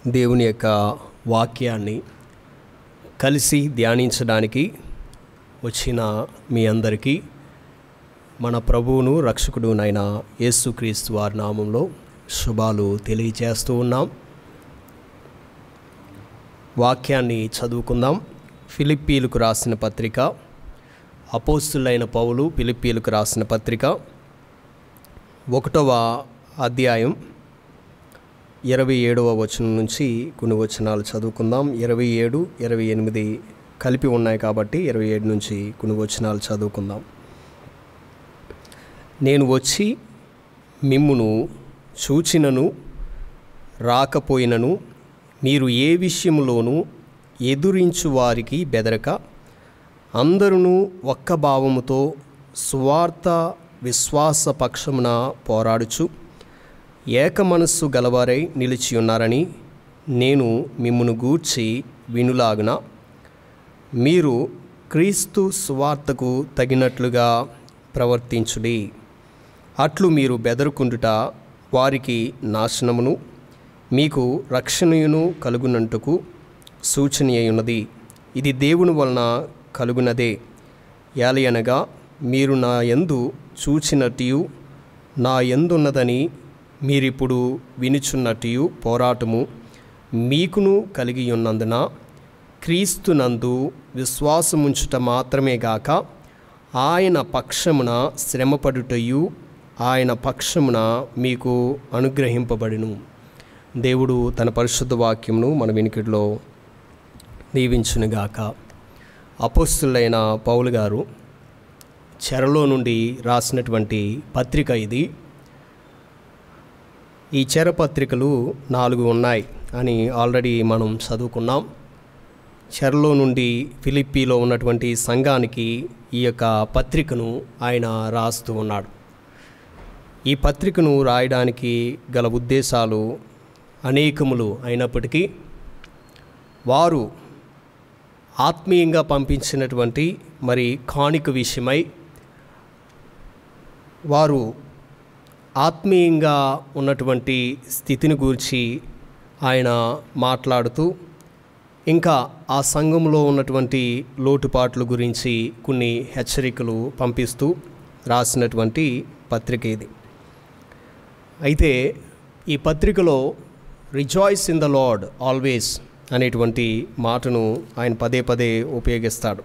దేవుని యొక్క వాక్యాన్ని కలిసి ధ్యానించడానికి వచ్చిన మీ అందరికీ మన ప్రభువును రక్షకుడునైన యేసుక్రీస్తు వారి నామంలో శుభాలు తెలియజేస్తూ ఉన్నాం. వాక్యాన్ని చదువుకుందాం. ఫిలిప్పీలకు రాసిన పత్రిక, అపోస్తులైన పౌలు ఫిలిప్పీలకు రాసిన పత్రిక 1వ అధ్యాయం 27వ వచనం నుంచి కొన్ని వచనాలు చదువుకుందాం. 27, 28 కలిపి ఉన్నాయి కాబట్టి 27 నుంచి కొన్ని వచనాలు చదువుకుందాం. నేను వచ్చి మిమ్మును చూచినను రాకపోయినను మీరు ఏ విషయంలోనూ ఎదురించు వారికి బెదరక అందరూ ఒక్క భావముతో సువార్త విశ్వాస పక్షమున పోరాడుచు ఏక మనస్సు గలవారై నిలిచి ఉన్నారని నేను మిమ్మును గూర్చి వినులాగున మీరు క్రీస్తు సువార్తకు తగినట్లుగా ప్రవర్తించుడి. అట్లు మీరు బెదరుకుండుట వారికి నాశనమును మీకు రక్షణయును కలుగునంటుకు సూచనయున్నది. ఇది దేవుని వలన కలుగునదే. యాలయనగా మీరు నా యందు చూచినట్టు నా యందున్నదని మీరిప్పుడు వినుచున్నట్టు పోరాటము మీకును కలిగి ఉన్నందున క్రీస్తునందు విశ్వాసముంచుట మాత్రమే గాక ఆయన పక్షమున శ్రమపడుటయు ఆయన పక్షమున మీకు అనుగ్రహింపబడును. దేవుడు తన పరిశుద్ధ వాక్యమును మన వినికిడిలో దీవించునుగాక. అపోస్తులైన పౌలు గారు చెరలో నుండి రాసినటువంటి పత్రిక ఇది. ఈ చెర పత్రికలు 4 ఉన్నాయి అని ఆల్రెడీ మనం చదువుకున్నాం. చెరలో నుండి ఫిలిప్పీలో ఉన్నటువంటి సంఘానికి ఈ యొక్క పత్రికను ఆయన రాస్తూ ఉన్నాడు. ఈ పత్రికను రాయడానికి గల ఉద్దేశాలు అనేకములు అయినప్పటికీ వారు ఆత్మీయంగా పంపించినటువంటి మరి కానుక విషయమై వారు ఆత్మీయంగా ఉన్నటువంటి స్థితిని గురించి ఆయన మాట్లాడుతూ ఇంకా ఆ సంఘంలో ఉన్నటువంటి లోటుపాట్ల గురించి కొన్ని హెచ్చరికలు పంపిస్తూ రాసినటువంటి పత్రిక ఇది. అయితే ఈ పత్రికలో rejoice in the lord always అనేటువంటి మాటను ఆయన పదే పదే ఉపయోగిస్తాడు.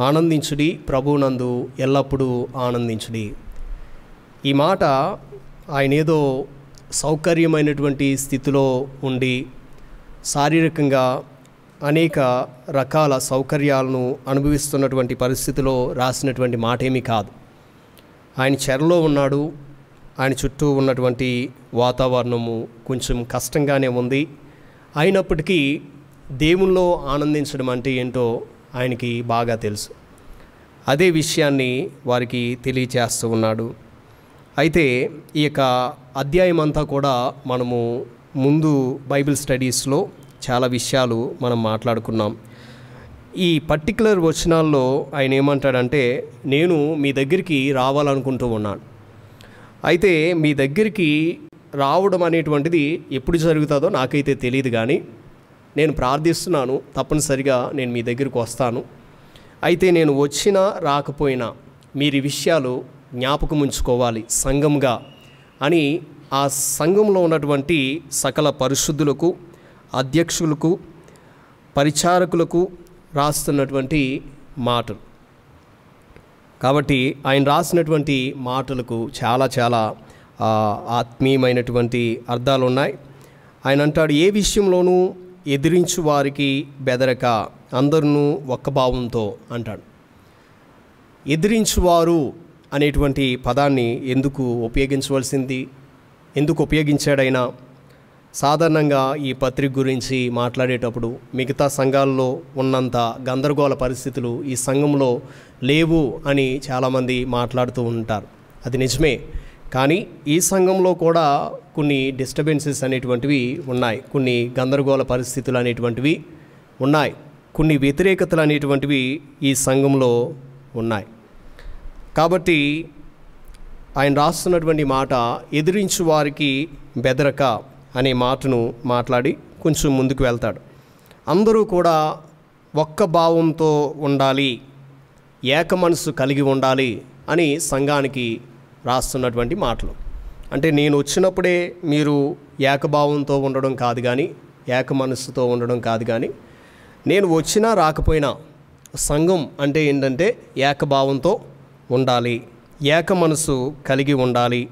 ఆనందించుడి, ప్రభువునందు ఎల్లప్పుడూ ఆనందించుడి. ఈ మాట ఆయన ఏదో సౌకర్యమైనటువంటి స్థితిలో ఉండి శారీరకంగా అనేక రకాల సౌకర్యాలను అనుభవిస్తున్నటువంటి పరిస్థితిలో రాసినటువంటి మాట ఏమీ కాదు. ఆయన చెరలో ఉన్నాడు. ఆయన చుట్టూ ఉన్నటువంటి వాతావరణము కొంచెం కష్టంగానే ఉంది. అయినప్పటికీ దేవునిలో ఆనందించడం అంటే ఏంటో ఆయనకి బాగా తెలుసు. అదే విషయాన్ని వారికి తెలియచేస్తూ ఉన్నాడు. అయితే ఈ యొక్క అధ్యాయం అంతా కూడా మనము ముందు బైబిల్ స్టడీస్లో చాలా విషయాలు మనం మాట్లాడుకున్నాం. ఈ పర్టికులర్ వచనాల్లో ఆయన ఏమంటాడంటే, నేను మీ దగ్గరికి రావాలనుకుంటూ ఉన్నాను. అయితే మీ దగ్గరికి రావడం అనేటువంటిది ఎప్పుడు జరుగుతుందో నాకైతే తెలియదు, కానీ నేను ప్రార్థిస్తున్నాను, తప్పనిసరిగా నేను మీ దగ్గరికి వస్తాను. అయితే నేను వచ్చినా రాకపోయినా మీరు ఈ విషయాలు జ్ఞాపకం ఉంచుకోవాలి సంఘంగా అని ఆ సంఘంలో ఉన్నటువంటి సకల పరిశుద్ధులకు, అధ్యక్షులకు, పరిచారకులకు రాస్తున్నటువంటి మాటలు. కాబట్టి ఆయన రాసినటువంటి మాటలకు చాలా చాలా ఆత్మీయమైనటువంటి అర్థాలు ఉన్నాయి. ఆయన అంటాడు, ఏ విషయంలోనూ ఎదిరించు వారికి బెదరక అందరూ ఒక్క భావంతో అంటాడు. ఎదిరించువారు అనేటువంటి పదాన్ని ఎందుకు ఉపయోగించవలసింది, ఎందుకు ఉపయోగించాడైనా? సాధారణంగా ఈ పత్రిక గురించి మాట్లాడేటప్పుడు మిగతా సంఘాల్లో ఉన్నంత గందరగోళ పరిస్థితులు ఈ సంఘంలో లేవు అని చాలామంది మాట్లాడుతూ ఉంటారు. అది నిజమే. కానీ ఈ సంఘంలో కూడా కొన్ని డిస్టర్బెన్సెస్ అనేటువంటివి ఉన్నాయి, కొన్ని గందరగోళ పరిస్థితులు అనేటువంటివి ఉన్నాయి, కొన్ని వ్యతిరేకతలు అనేటువంటివి ఈ సంఘంలో ఉన్నాయి. కాబట్టి ఆయన రాస్తున్నటువంటి మాట ఎదిరించు వారికి బెదరక అనే మాటను మాట్లాడి కొంచెం ముందుకు వెళ్తాడు. అందరూ కూడా ఒక్క భావంతో ఉండాలి, ఏక మనసు కలిగి ఉండాలి అని సంఘానికి రాస్తున్నటువంటి మాటలు. అంటే నేను వచ్చినప్పుడే మీరు ఏకభావంతో ఉండడం కాదు కానీ, ఏక మనస్సుతో ఉండడం కాదు కానీ, నేను వచ్చినా రాకపోయినా సంఘం అంటే ఏంటంటే ఏకభావంతో ఉండాలి, ఏక మనసు కలిగి ఉండాలి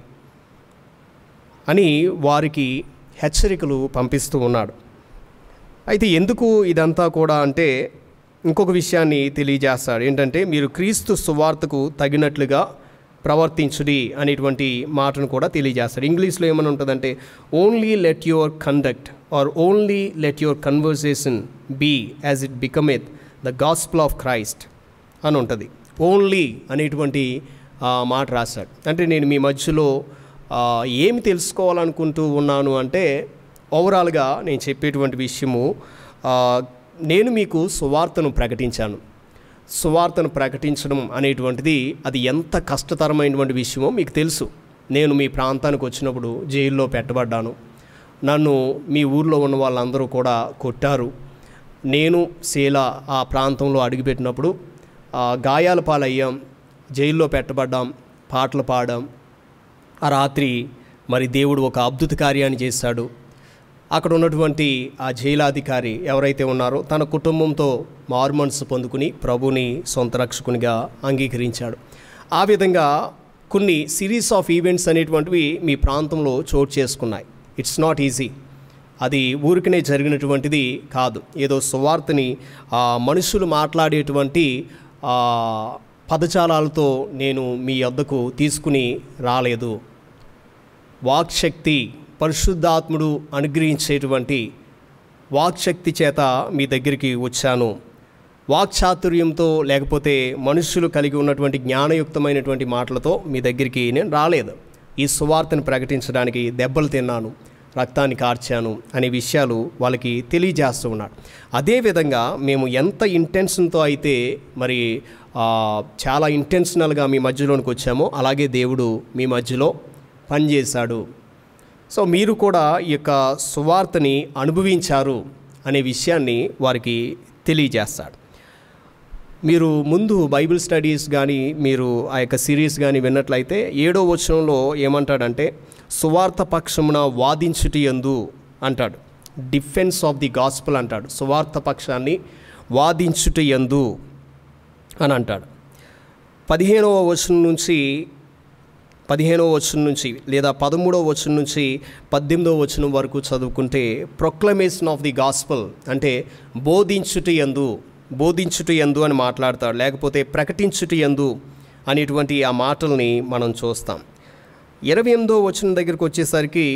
అని వారికి హెచ్చరికలు పంపిస్తూ ఉన్నాడు. అయితే ఎందుకు ఇదంతా కూడా అంటే ఇంకొక విషయాన్ని తెలియజేస్తాడు. ఏంటంటే మీరు క్రీస్తు సువార్తకు తగినట్లుగా ప్రవర్తించుడి అనేటువంటి మాటను కూడా తెలియజేస్తాడు. ఇంగ్లీష్లో ఏమని ఉంటుందంటే only let your conduct or only let your conversation be as it becometh the gospel of Christ అని ఉంటుంది. ఓన్లీ అనేటువంటి మాట రాశాడు. అంటే నేను మీ మధ్యలో ఏమి తెలుసుకోవాలనుకుంటూ ఉన్నాను అంటే ఓవరాల్గా నేను చెప్పేటువంటి విషయము, నేను మీకు సువార్తను ప్రకటించాను. సువార్తను ప్రకటించడం అనేటువంటిది అది ఎంత కష్టతరమైనటువంటి విషయమో మీకు తెలుసు. నేను మీ ప్రాంతానికి వచ్చినప్పుడు జైల్లో పెట్టబడ్డాను. నన్ను మీ ఊర్లో ఉన్న వాళ్ళందరూ కూడా కొట్టారు. నేను శీల ఆ ప్రాంతంలో అడుగుపెట్టినప్పుడు గాయాల పాలయ్యాం, జైల్లో పెట్టబడ్డాం, పాటలు పాడాం. ఆ రాత్రి మరి దేవుడు ఒక అద్భుత కార్యాన్ని చేశాడు. అక్కడ ఉన్నటువంటి ఆ జైలాధికారి ఎవరైతే ఉన్నారో తన కుటుంబంతో మారుమనసు పొందుకుని ప్రభుని సొంత రక్షకునిగా అంగీకరించాడు. ఆ విధంగా కొన్ని సిరీస్ ఆఫ్ ఈవెంట్స్ అనేటువంటివి మీ ప్రాంతంలో చోటు చేసుకున్నాయి. It's not easy. అది ఊరికనే జరిగినటువంటిది కాదు. ఏదో సువార్తని మనుషులు మాట్లాడేటువంటి పదజాలాలతో నేను మీ వద్దకు తీసుకుని రాలేదు. వాక్శక్తి, పరిశుద్ధాత్ముడు అనుగ్రహించేటువంటి వాక్శక్తి చేత మీ దగ్గరికి వచ్చాను. వాక్చాతుర్యంతో లేకపోతే మనుషులు కలిగి ఉన్నటువంటి జ్ఞానయుక్తమైనటువంటి మాటలతో మీ దగ్గరికి నేను రాలేదు. ఈ సువార్తను ప్రకటించడానికి దెబ్బలు తిన్నాను, రక్తాన్ని కార్చాను అనే విషయాలు వాళ్ళకి తెలియజేస్తూ ఉన్నాడు. అదేవిధంగా మేము ఎంత ఇంటెన్షన్తో అయితే మరి చాలా ఇంటెన్షనల్గా మీ మధ్యలోనికి వచ్చామో అలాగే దేవుడు మీ మధ్యలో పనిచేశాడు. సో మీరు కూడా ఈ యొక్క సువార్తని అనుభవించారు అనే విషయాన్ని వారికి తెలియజేస్తాడు. మీరు ముందు బైబిల్ స్టడీస్ కానీ మీరు ఆ యొక్క సిరీస్ కానీ విన్నట్లయితే 7వ వచనంలో ఏమంటాడంటే సువార్త పక్షమున వాదించుటి యందు అంటాడు. డిఫెన్స్ ఆఫ్ ది గాస్పుల్ అంటాడు. సువార్త పక్షాన్ని వాదించుటి యందు అని అంటాడు. 15వ వచనం నుంచి లేదా 13వ వచనం నుంచి 18వ వచనం వరకు చదువుకుంటే ప్రొక్లమేషన్ ఆఫ్ ది గాస్పుల్ అంటే బోధించుటి యందు అని మాట్లాడతాడు. లేకపోతే ప్రకటించుటి యందు అనేటువంటి ఆ మాటల్ని మనం చూస్తాం. 28వ వచనం దగ్గరికి వచ్చేసరికి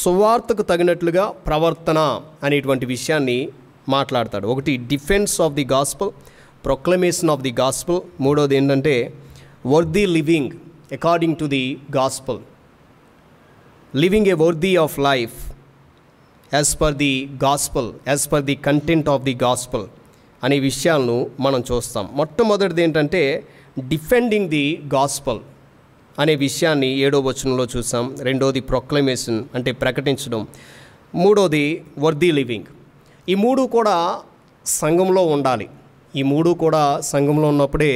సువార్తకు తగినట్లుగా ప్రవర్తన అనేటువంటి విషయాన్ని మాట్లాడతాడు. ఒకటి defence of the gospel, proclamation of the gospel. మూడోది ఏంటంటే worthy living according to the gospel, living a worthy of life as per the gospel, as per the content of the gospel అనే విషయాలను మనం చూస్తాం. మొట్టమొదటిది ఏంటంటే డిఫెండింగ్ ది గాస్పుల్ అనే విషయాన్ని 7వ వచనంలో చూసాం. రెండోది ప్రొక్లమేషన్ అంటే ప్రకటించడం. మూడోది వర్దీ లివింగ్. ఈ మూడు కూడా సంఘంలో ఉండాలి. ఈ మూడు కూడా సంఘంలో ఉన్నప్పుడే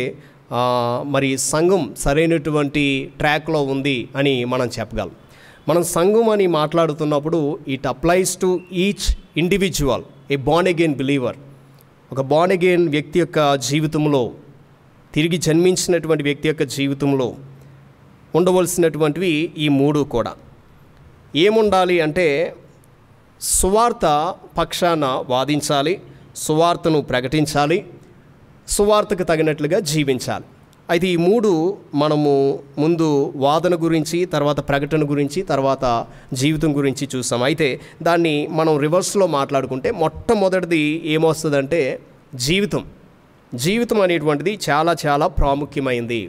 మరి సంఘం సరైనటువంటి ట్రాక్లో ఉంది అని మనం చెప్పగలం. మనం సంఘం అని మాట్లాడుతున్నప్పుడు it applies to each individual, A born again believer. ఒక బార్న్ అగైన్ వ్యక్తి యొక్క జీవితంలో, తిరిగి జన్మించినటువంటి వ్యక్తి యొక్క జీవితంలో ఉండవలసినటువంటివి ఈ మూడు కూడా. ఏముండాలి అంటే సువార్త పక్షాన వాదించాలి, సువార్తను ప్రకటించాలి, సువార్తకు తగినట్లుగా జీవించాలి. అయితే ఈ మూడు మనము ముందు వాదన గురించి, తర్వాత ప్రకటన గురించి, తర్వాత జీవితం గురించి చూసాం. అయితే దాన్ని మనం రివర్స్లో మాట్లాడుకుంటే మొట్టమొదటిది ఏమొస్తుందంటే జీవితం అనేటువంటిది చాలా చాలా ప్రాముఖ్యమైంది.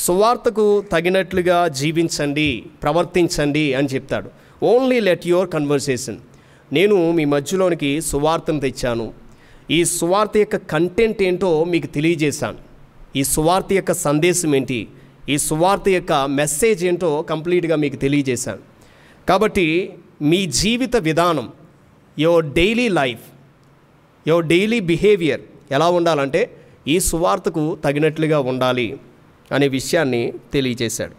సువార్తకు తగినట్లుగా జీవించండి, ప్రవర్తించండి అని చెప్తాడు. ఓన్లీ లెట్ యువర్ కన్వర్సేషన్, నేను మీ మధ్యలోనికి సువార్తను తెచ్చాను, ఈ సువార్త యొక్క కంటెంట్ ఏంటో మీకు తెలియజేశాను, ఈ సువార్త యొక్క సందేశం ఏంటి, ఈ సువార్త యొక్క మెసేజ్ ఏంటో కంప్లీట్గా మీకు తెలియజేశాను. కాబట్టి మీ జీవిత విధానం, your daily life, your daily behaviour ఎలా ఉండాలంటే ఈ సువార్తకు తగినట్లుగా ఉండాలి అనే విషయాన్ని తెలియజేశాడు.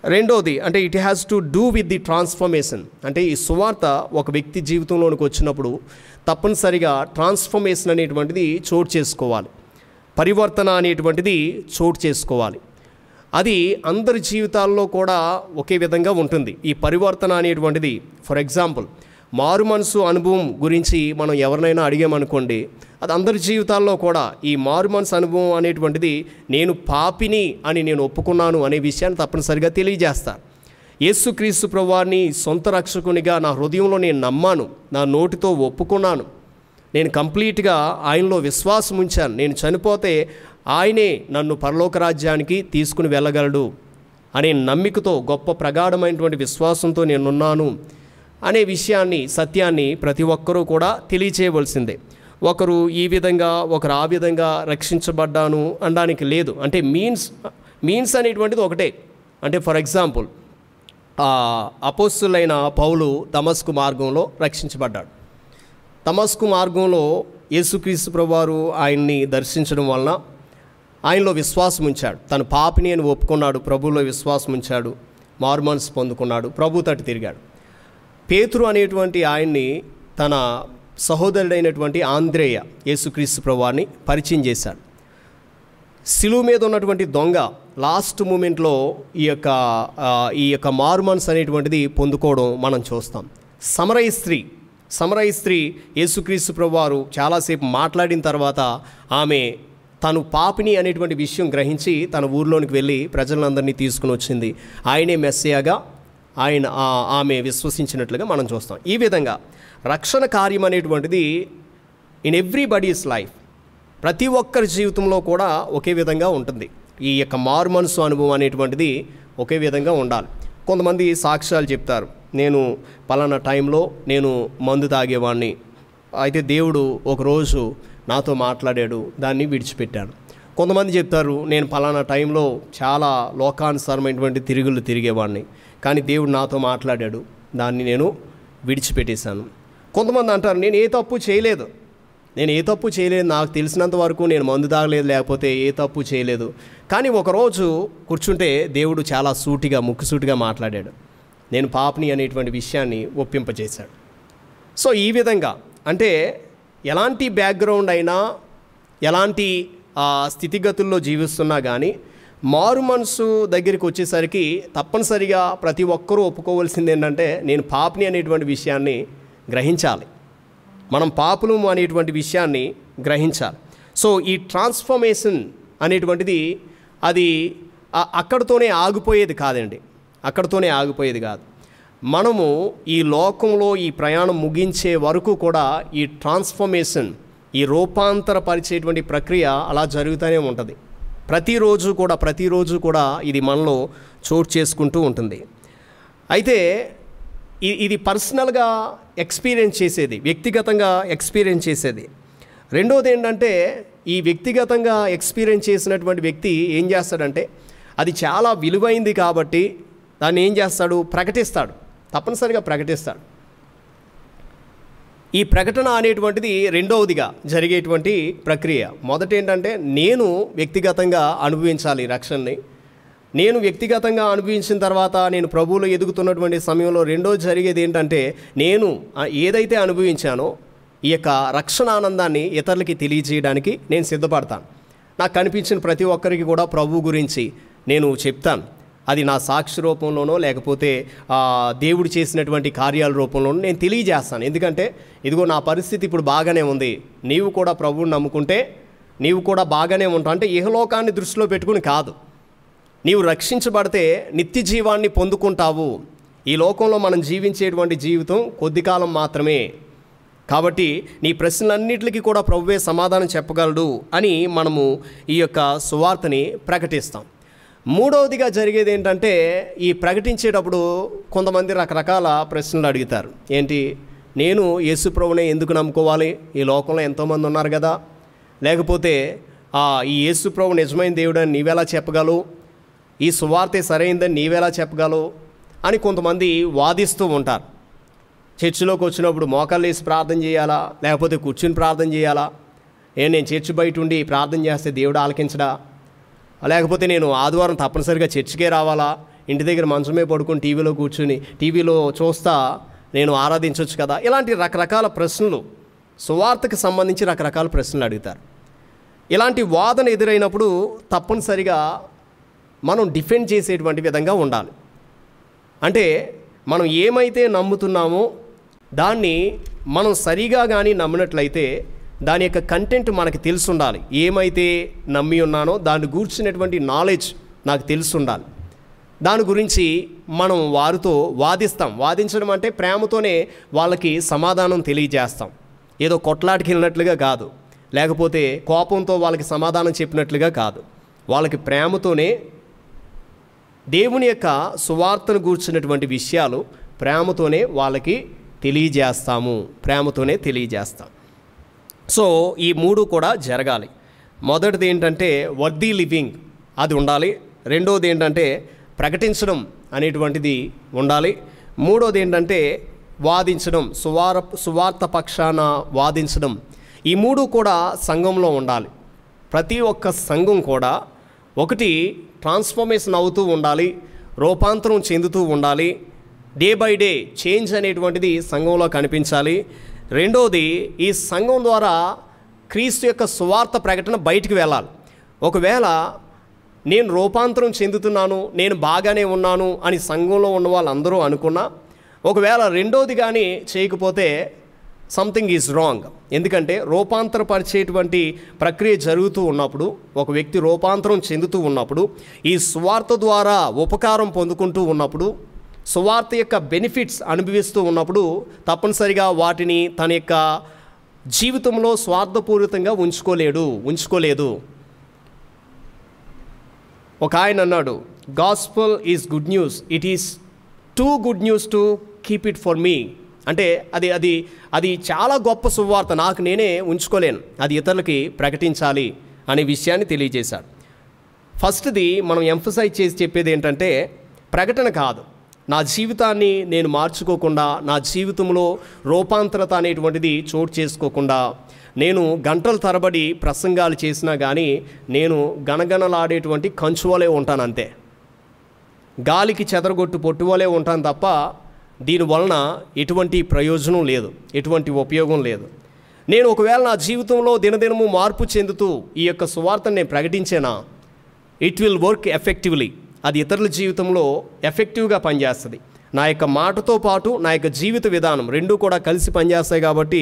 రెండోది అంటే it has to do with the transformation. అంటే ఈ సువార్త ఒక వ్యక్తి జీవితంలోనికి వచ్చినప్పుడు తప్పనిసరిగా ట్రాన్స్ఫర్మేషన్ అనేటువంటిది చోటు చేసుకోవాలి, పరివర్తన అనేటువంటిది చోటు చేసుకోవాలి. అది అందరి జీవితాల్లో కూడా ఒకే విధంగా ఉంటుంది. ఈ పరివర్తన అనేటువంటిది ఫర్ ఎగ్జాంపుల్ మారు మనసు అనుభవం గురించి మనం ఎవరినైనా అడిగామనుకోండి, అది అందరి జీవితాల్లో కూడా ఈ మారు మనసు అనుభవం అనేటువంటిది నేను పాపిని అని నేను ఒప్పుకున్నాను అనే విషయాన్ని తప్పనిసరిగా తెలియజేస్తాను. యేసుక్రీస్తు ప్రభువారిని సొంత రక్షకునిగా నా హృదయంలో నేను నమ్మాను, నా నోటితో ఒప్పుకున్నాను, నేను కంప్లీట్గా ఆయనలో విశ్వాసం ఉంచాను, నేను చనిపోతే ఆయనే నన్ను పరలోక రాజ్యానికి తీసుకుని వెళ్ళగలడు అనే నమ్మికతో గొప్ప ప్రగాఢమైనటువంటి విశ్వాసంతో నేనున్నాను అనే విషయాన్ని, సత్యాన్ని ప్రతి ఒక్కరూ కూడా తెలియచేయవలసిందే. ఒకరు ఈ విధంగా ఒకరు ఆ విధంగా రక్షించబడ్డాను అనడానికి లేదు. అంటే మీన్స్ అనేటువంటిది ఒకటే. అంటే ఫర్ ఎగ్జాంపుల్ అపోస్తులైన పౌలు దమస్కు మార్గంలో రక్షించబడ్డాడు. దమస్కు మార్గంలో యేసుక్రీస్తు ప్రభువారు ఆయన్ని దర్శించడం వలన ఆయనలో విశ్వాసం ఉంచాడు, తను పాపిని అని ఒప్పుకున్నాడు, ప్రభువులో విశ్వాసం ఉంచాడు, మారుమనసు పొందుకున్నాడు, ప్రభు తట్టు తిరిగాడు. పేతురు అనేటువంటి ఆయన్ని తన సహోదరుడైనటువంటి ఆంద్రేయ యేసుక్రీస్తు ప్రభువారిని పరిచయం చేశాడు. సిలువ మీద ఉన్నటువంటి దొంగ లాస్ట్ మూమెంట్లో ఈ యొక్క మారుమనసు అనేటువంటిది పొందుకోవడం మనం చూస్తాం. సమరయ స్త్రీ యేసుక్రీస్తు ప్రభువారు చాలాసేపు మాట్లాడిన తర్వాత ఆమె తను పాపిని అనేటువంటి విషయం గ్రహించి తన ఊర్లోనికి వెళ్ళి ప్రజలందరినీ తీసుకుని వచ్చింది. ఆయనే మెస్సియాగా ఆమె విశ్వసించినట్లుగా మనం చూస్తాం. ఈ విధంగా రక్షణ కార్యం అనేటువంటిది ఇన్ ఎవ్రీబడీస్ లైఫ్, ప్రతి ఒక్కరి జీవితంలో కూడా ఒకే విధంగా ఉంటుంది. ఈ యొక్క మారు మనసు అనుభవం అనేటువంటిది ఒకే విధంగా ఉండాలి. కొంతమంది సాక్ష్యాలు చెప్తారు, నేను పలానా టైంలో నేను మందు తాగేవాడిని, అయితే దేవుడు ఒకరోజు నాతో మాట్లాడాడు, దాన్ని విడిచిపెట్టాను. కొంతమంది చెప్తారు, నేను పలానా టైంలో చాలా లోకానుసారమైనటువంటి తిరుగులు తిరిగేవాడిని, కానీ దేవుడు నాతో మాట్లాడాడు, దాన్ని నేను విడిచిపెట్టేశాను. కొంతమంది అంటారు, నేను ఏ తప్పు చేయలేదు, నాకు తెలిసినంత వరకు నేను మందు తాగలేదు, లేకపోతే ఏ తప్పు చేయలేదు, కానీ ఒకరోజు కూర్చుంటే దేవుడు చాలా ముక్కుసూటిగా మాట్లాడాడు, నేను పాపిని అనేటువంటి విషయాన్ని ఒప్పింపజేశాడు. సో ఈ విధంగా అంటే ఎలాంటి బ్యాక్గ్రౌండ్ అయినా, ఎలాంటి స్థితిగతుల్లో జీవిస్తున్నా కానీ మారు మనసు దగ్గరికి వచ్చేసరికి తప్పనిసరిగా ప్రతి ఒక్కరూ ఒప్పుకోవాల్సింది ఏంటంటే నేను పాపిని అనేటువంటి విషయాన్ని గ్రహించాలి, మనం పాపులు అనేటువంటి విషయాన్ని గ్రహించాలి. సో ఈ ట్రాన్స్ఫర్మేషన్ అనేటువంటిది అది అక్కడితోనే ఆగిపోయేది కాదు. మనము ఈ లోకంలో ఈ ప్రయాణం ముగించే వరకు కూడా ఈ ట్రాన్స్ఫర్మేషన్, ఈ రూపాంతరపరిచేటువంటి ప్రక్రియ అలా జరుగుతూనే ఉంటుంది. ప్రతిరోజు కూడా ఇది మనలో చోటు చేసుకుంటూ ఉంటుంది. అయితే ఇది పర్సనల్గా ఎక్స్పీరియన్స్ చేసేది, వ్యక్తిగతంగా ఎక్స్పీరియన్స్ చేసేది. రెండోది ఏంటంటే ఈ వ్యక్తిగతంగా ఎక్స్పీరియన్స్ చేసినటువంటి వ్యక్తి ఏం చేస్తాడంటే అది చాలా విలువైంది కాబట్టి దాన్ని ఏం చేస్తాడు, తప్పనిసరిగా ప్రకటిస్తాడు. ఈ ప్రకటన అనేటువంటిది రెండవదిగా జరిగేటువంటి ప్రక్రియ. మొదటి ఏంటంటే నేను వ్యక్తిగతంగా అనుభవించాలి రక్షణని. నేను వ్యక్తిగతంగా అనుభవించిన తర్వాత నేను ప్రభువులో ఎదుగుతున్నటువంటి సమయంలో రెండోది జరిగేది ఏంటంటే నేను ఏదైతే అనుభవించానో ఈ యొక్క రక్షణ ఆనందాన్ని ఇతరులకి తెలియజేయడానికి నేను సిద్ధపడతాను. నాకు కనిపించిన ప్రతి ఒక్కరికి కూడా ప్రభువు గురించి నేను చెప్తాను. అది నా సాక్షి రూపంలోనో లేకపోతే దేవుడు చేసినటువంటి కార్యాల రూపంలోనో నేను తెలియజేస్తాను. ఎందుకంటే ఇదిగో నా పరిస్థితి ఇప్పుడు బాగానే ఉంది, నీవు కూడా ప్రభువుని నమ్ముకుంటే నీవు కూడా బాగానే ఉంటావు. అంటే ఇహలోకాన్ని దృష్టిలో పెట్టుకుని కాదు, నీవు రక్షించబడితే నిత్య జీవాన్ని పొందుకుంటావు. ఈ లోకంలో మనం జీవించేటువంటి జీవితం కొద్ది కాలం మాత్రమే, కాబట్టి నీ ప్రశ్నలన్నిటికీ కూడా ప్రభువే సమాధానం చెప్పగలడు అని మనము ఈ యొక్క సువార్తని ప్రకటిస్తాం. మూడవదిగా జరిగేది ఏంటంటే ఈ ప్రకటించేటప్పుడు కొంతమంది రకరకాల ప్రశ్నలు అడుగుతారు. ఏంటి, నేను యేసు ప్రభువునే ఎందుకు నమ్ముకోవాలి, ఈ లోకంలో ఎంతోమంది ఉన్నారు కదా, లేకపోతే ఈ యేసు ప్రభు నిజమైన దేవుడని నీవెలా చెప్పగలవు, ఈ సువార్తే సరైందని నీవెలా చెప్పగలవు అని కొంతమంది వాదిస్తూ ఉంటారు. చర్చిలోకి వచ్చినప్పుడు మోకాళ్ళు వేసి ప్రార్థన చేయాలా, లేకపోతే కూర్చుని ప్రార్థన చేయాలా? నేను చర్చి బయట ఉండి ప్రార్థన చేస్తే దేవుడు ఆలకించడా? లేకపోతే నేను ఆదివారం తప్పనిసరిగా చర్చికే రావాలా? ఇంటి దగ్గర మంచమే పడుకొని టీవీలో కూర్చుని టీవీలో చూస్తా నేను ఆరాధించవచ్చు కదా? ఇలాంటి రకరకాల ప్రశ్నలు, సువార్తకు సంబంధించి రకరకాల ప్రశ్నలు అడుగుతారు. ఇలాంటి వాదన ఎదురైనప్పుడు తప్పనిసరిగా మనం డిఫెండ్ చేసేటువంటి విధంగా ఉండాలి. అంటే మనం ఏమైతే నమ్ముతున్నామో దాన్ని మనం సరిగా కానీ నమ్మినట్లయితే దాని యొక్క కంటెంట్ మనకు తెలిసి ఉండాలి. ఏమైతే నమ్మి ఉన్నానో దాన్ని గూర్చినటువంటి నాలెడ్జ్ నాకు తెలిసి ఉండాలి. దాని గురించి మనం వారితో వాదిస్తాం. వాదించడం అంటే ప్రేమతోనే వాళ్ళకి సమాధానం తెలియజేస్తాం. ఏదో కొట్లాటికి వెళ్ళినట్లుగా కాదు, లేకపోతే కోపంతో వాళ్ళకి సమాధానం చెప్పినట్లుగా కాదు. వాళ్ళకి ప్రేమతోనే దేవుని యొక్క సువార్తను గూర్చినటువంటి విషయాలు ప్రేమతోనే వాళ్ళకి తెలియజేస్తాం. సో ఈ మూడు కూడా జరగాలి. మొదటిది ఏంటంటే వర్దీ లివింగ్, అది ఉండాలి. రెండోది ఏంటంటే ప్రకటించడం అనేటువంటిది ఉండాలి. మూడోది ఏంటంటే వాదించడం, సువార్త పక్షాన వాదించడం. ఈ మూడు కూడా సంఘంలో ఉండాలి. ప్రతి ఒక్క సంఘం కూడా ఒకటి ట్రాన్స్ఫర్మేషన్ అవుతూ ఉండాలి, రూపాంతరం చెందుతూ ఉండాలి. డే బై డే చేంజ్ అనేటువంటిది సంఘంలో కనిపించాలి. రెండోది, ఈ సంఘం ద్వారా క్రీస్తు యొక్క సువార్త ప్రకటన బయటికి వెళ్ళాలి. ఒకవేళ నేను రూపాంతరం చెందుతున్నాను, నేను బాగానే ఉన్నాను అని సంఘంలో ఉన్న వాళ్ళందరూ అనుకున్నా, ఒకవేళ రెండోది కానీ చేయకపోతే సంథింగ్ ఈజ్ రాంగ్. ఎందుకంటే రూపాంతరపరిచేటువంటి ప్రక్రియ జరుగుతూ ఉన్నప్పుడు, ఒక వ్యక్తి రూపాంతరం చెందుతూ ఉన్నప్పుడు, ఈ సువార్త ద్వారా ఉపకారం పొందుకుంటూ ఉన్నప్పుడు, సువార్త యొక్క బెనిఫిట్స్ అనుభవిస్తూ ఉన్నప్పుడు తప్పనిసరిగా వాటిని తన యొక్క జీవితంలో స్వార్థపూరితంగా ఉంచుకోలేదు. ఒక ఆయన అన్నాడు, gospel is good news, it is too good news to keep it for me. అంటే అది చాలా గొప్ప సువార్త, నాకు నేనే ఉంచుకోలేను, అది ఇతరులకి ప్రకటించాలి అనే విషయాన్ని తెలియజేశాడు. ఫస్ట్ది మనం ఎంఫసైజ్ చేసి చెప్పేది ఏంటంటే ప్రకటన కాదు. నా జీవితాన్ని నేను మార్చుకోకుండా, నా జీవితంలో రూపాంతరత అనేటువంటిది చోటు చేసుకోకుండా, నేను గంటల తరబడి ప్రసంగాలు చేసినా కానీ నేను గణగణలాడేటువంటి కంచువలే ఉంటాను, అంతే. గాలికి చెదరగొట్టు పొట్టువలే ఉంటాను తప్ప దీనివలన ఎటువంటి ప్రయోజనం లేదు, ఎటువంటి ఉపయోగం లేదు. నేను ఒకవేళ నా జీవితంలో దినదినము మార్పు చెందుతూ ఈ యొక్క సువార్తను నేను ప్రకటించేనా, ఇట్ విల్ వర్క్ ఎఫెక్టివ్లీ. అది ఇతరుల జీవితంలో ఎఫెక్టివ్గా పనిచేస్తుంది. నా యొక్క మాటతో పాటు నా యొక్క జీవిత విధానం రెండూ కూడా కలిసి పనిచేస్తాయి కాబట్టి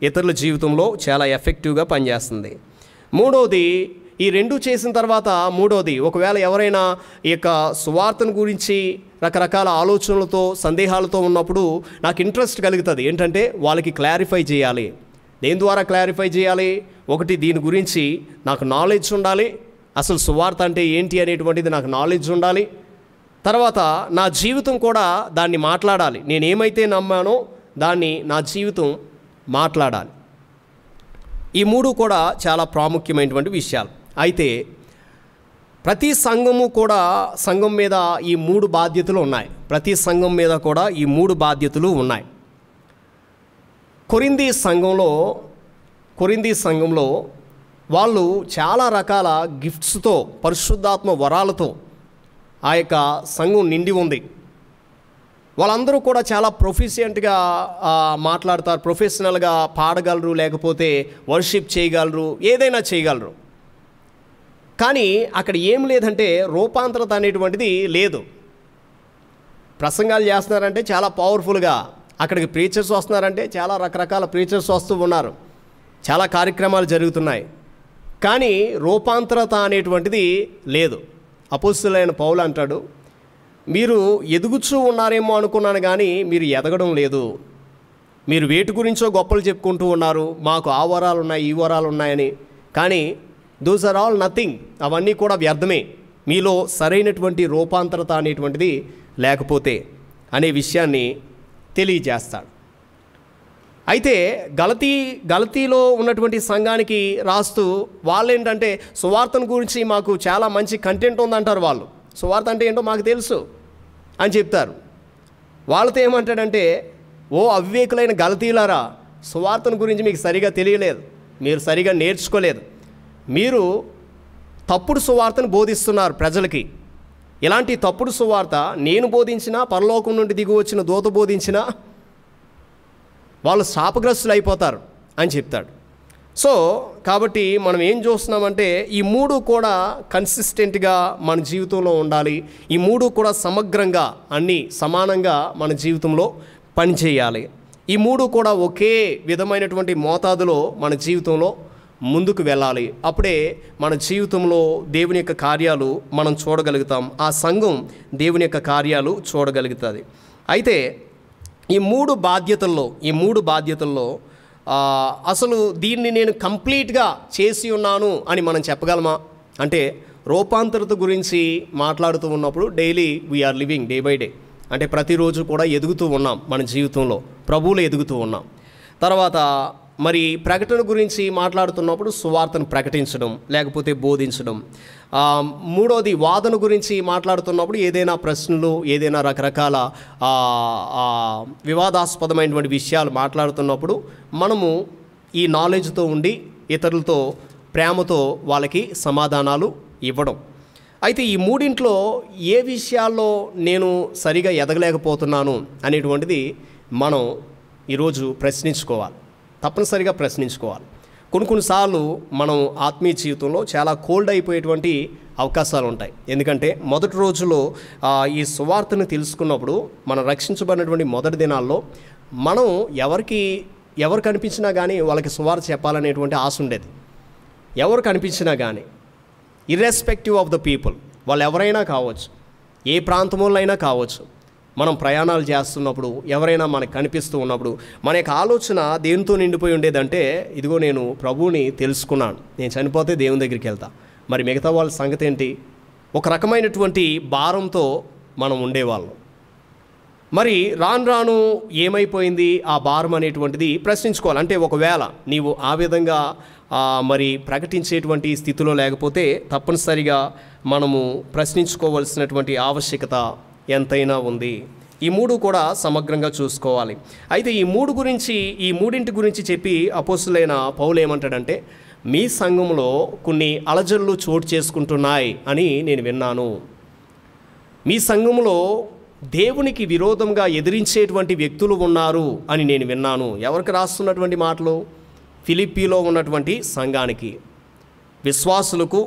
ఇతరుల జీవితంలో చాలా ఎఫెక్టివ్గా పనిచేస్తుంది. మూడోది, ఈ రెండు చేసిన తర్వాత మూడోది, ఒకవేళ ఎవరైనా ఈ యొక్క సువార్తను గురించి రకరకాల ఆలోచనలతో సందేహాలతో ఉన్నప్పుడు నాకు ఇంట్రెస్ట్ కలుగుతుంది. ఏంటంటే వాళ్ళకి క్లారిఫై చేయాలి. దేని ద్వారా క్లారిఫై చేయాలి? ఒకటి, దీని గురించి నాకు నాలెడ్జ్ ఉండాలి, అసలు సువార్త అంటే ఏంటి అనేటువంటిది నాకు నాలెడ్జ్ ఉండాలి. తర్వాత నా జీవితం కూడా దాన్ని మాట్లాడాలి. నేనేమైతే నమ్మానో దాన్ని నా జీవితం మాట్లాడాలి. ఈ మూడు కూడా చాలా ప్రాముఖ్యమైనటువంటి విషయాలు. అయితే ప్రతి సంఘము కూడా, సంఘం మీద ఈ మూడు బాధ్యతలు ఉన్నాయి. ప్రతి సంఘం మీద కూడా ఈ మూడు బాధ్యతలు ఉన్నాయి. కొరింథీ సంఘంలో వాళ్ళు చాలా రకాల గిఫ్ట్స్తో, పరిశుద్ధాత్మ వరాలతో ఆ యొక్క సంఘం నిండి ఉంది. వాళ్ళందరూ కూడా చాలా ప్రొఫిషియెంట్గా మాట్లాడతారు, ప్రొఫెషనల్గా పాడగలరు, లేకపోతే వర్షిప్ చేయగలరు, ఏదైనా చేయగలరు. కానీ అక్కడ ఏం లేదంటే రూపాంతరత అనేటువంటిది లేదు. ప్రసంగాలు చేస్తున్నారంటే చాలా పవర్ఫుల్గా, అక్కడికి ప్రీచర్స్ వస్తున్నారంటే చాలా రకరకాల ప్రీచర్స్ వస్తూ ఉన్నారు, చాలా కార్యక్రమాలు జరుగుతున్నాయి. కానీ రూపాంతరత అనేటువంటిది లేదు. అపోస్తలుడైన పౌలు అంటాడు, మీరు ఎదుగుచూ ఉన్నారేమో అనుకున్నాను కానీ మీరు ఎదగడం లేదు. మీరు వేటి గురించో గొప్పలు చెప్పుకుంటూ ఉన్నారు, మాకు ఆ వరాలు ఉన్నాయి, ఈ వరాలు ఉన్నాయని. కానీ దోస్ ఆర్ ఆల్ నథింగ్, అవన్నీ కూడా వ్యర్థమే, మీలో సరైనటువంటి రూపాంతరత అనేటువంటిది లేకపోతే అనే విషయాన్ని తెలియజేస్తాడు. అయితే గలతీలో ఉన్నటువంటి సంఘానికి రాస్తూ వాళ్ళేంటంటే సువార్తను గురించి మాకు చాలా మంచి కంటెంట్ ఉందంటారు. వాళ్ళు సువార్త అంటే ఏంటో మాకు తెలుసు అని చెప్తారు. వాళ్ళతో ఏమంటాడంటే ఓ అవివేకులైన గలతీయులారా, సువార్తను గురించి మీకు సరిగా తెలియలేదు, మీరు సరిగా నేర్చుకోలేదు, మీరు తప్పుడు సువార్తను బోధిస్తున్నారు ప్రజలకి. ఇలాంటి తప్పుడు సువార్త నేను బోధించినా, పరలోకం నుండి దిగి వచ్చిన దూత బోధించినా వాళ్ళు శాపగ్రస్తులు అయిపోతారు అని చెప్తాడు. సో కాబట్టి మనం ఏం చూస్తున్నామంటే ఈ మూడు కూడా కన్సిస్టెంట్గా మన జీవితంలో ఉండాలి. ఈ మూడు కూడా సమగ్రంగా అన్నీ సమానంగా మన జీవితంలో పనిచేయాలి. ఈ మూడు కూడా ఒకే విధమైనటువంటి మోతాదులో మన జీవితంలో ముందుకు వెళ్ళాలి. అప్పుడే మన జీవితంలో దేవుని యొక్క కార్యాలు మనం చూడగలుగుతాం. ఆ సంఘం దేవుని యొక్క కార్యాలు చూడగలుగుతుంది. అయితే ఈ మూడు బాధ్యతల్లో అసలు దీన్ని నేను కంప్లీట్గా చేసి ఉన్నాను అని మనం చెప్పగలమా అంటే, రూపాంతరత గురించి మాట్లాడుతూ ఉన్నప్పుడు daily we are living day by day, అంటే ప్రతిరోజు కూడా ఎదుగుతూ ఉన్నాం, మన జీవితంలో ప్రభువులో ఎదుగుతూ ఉన్నాం. తర్వాత మరి ప్రకటన గురించి మాట్లాడుతున్నప్పుడు సువార్తను ప్రకటించడం లేకపోతే బోధించడం. మూడోది వాదన గురించి మాట్లాడుతున్నప్పుడు ఏదైనా ప్రశ్నలు, ఏదైనా రకరకాల వివాదాస్పదమైనటువంటి విషయాలు మాట్లాడుతున్నప్పుడు మనము ఈ నాలెడ్జ్తో ఉండి ఇతరులతో ప్రేమతో వాళ్ళకి సమాధానాలు ఇవ్వడం. అయితే ఈ మూడింట్లో ఏ విషయాల్లో నేను సరిగా ఎదగలేకపోతున్నాను అనేటువంటిది మనం ఈరోజు ప్రశ్నించుకోవాలి, తప్పనిసరిగా ప్రశ్నించుకోవాలి. కొన్నిసార్లు మనం ఆత్మీయ జీవితంలో చాలా కోల్డ్ అయిపోయేటువంటి అవకాశాలు ఉంటాయి. ఎందుకంటే మొదటి రోజులో ఈ సువార్తను తెలుసుకున్నప్పుడు, మనం రక్షించబడినటువంటి మొదటి దినాల్లో మనం ఎవరు కనిపించినా కానీ వాళ్ళకి సువార్త చెప్పాలనేటువంటి ఆశ ఉండేది. ఎవరు కనిపించినా కానీ ఇర్రెస్పెక్టివ్ ఆఫ్ ద పీపుల్, వాళ్ళు ఎవరైనా కావచ్చు, ఏ ప్రాంతంలో అయినా కావచ్చు, మనం ప్రయాణాలు చేస్తున్నప్పుడు ఎవరైనా మనకు కనిపిస్తూ ఉన్నప్పుడు మన యొక్క ఆలోచన దేనితో నిండిపోయి ఉండేదంటే, ఇదిగో నేను ప్రభువుని తెలుసుకున్నాను, నేను చనిపోతే దేవుని దగ్గరికి వెళ్తా, మరి మిగతా వాళ్ళ సంగతి ఏంటి? ఒక రకమైనటువంటి భారంతో మనం ఉండేవాళ్ళం. మరి రాను ఏమైపోయింది ఆ భారం అనేటువంటిది ప్రశ్నించుకోవాలి. అంటే ఒకవేళ నీవు ఆ విధంగా మరి ప్రకటించేటువంటి స్థితిలో లేకపోతే తప్పనిసరిగా మనము ప్రశ్నించుకోవాల్సినటువంటి ఆవశ్యకత ఎంతైనా ఉంది. ఈ మూడు కూడా సమగ్రంగా చూసుకోవాలి. అయితే ఈ మూడింటి గురించి చెప్పి అపోస్తులైన పౌలు ఏమంటాడంటే, మీ సంఘంలో కొన్ని అలజడులు చోటు చేసుకుంటున్నాయి అని నేను విన్నాను. మీ సంఘంలో దేవునికి విరోధంగా ఎదిరించేటువంటి వ్యక్తులు ఉన్నారు అని నేను విన్నాను. ఎవరికి రాస్తున్నటువంటి మాటలు? ఫిలిప్పీలో ఉన్నటువంటి సంఘానికి, విశ్వాసులకు,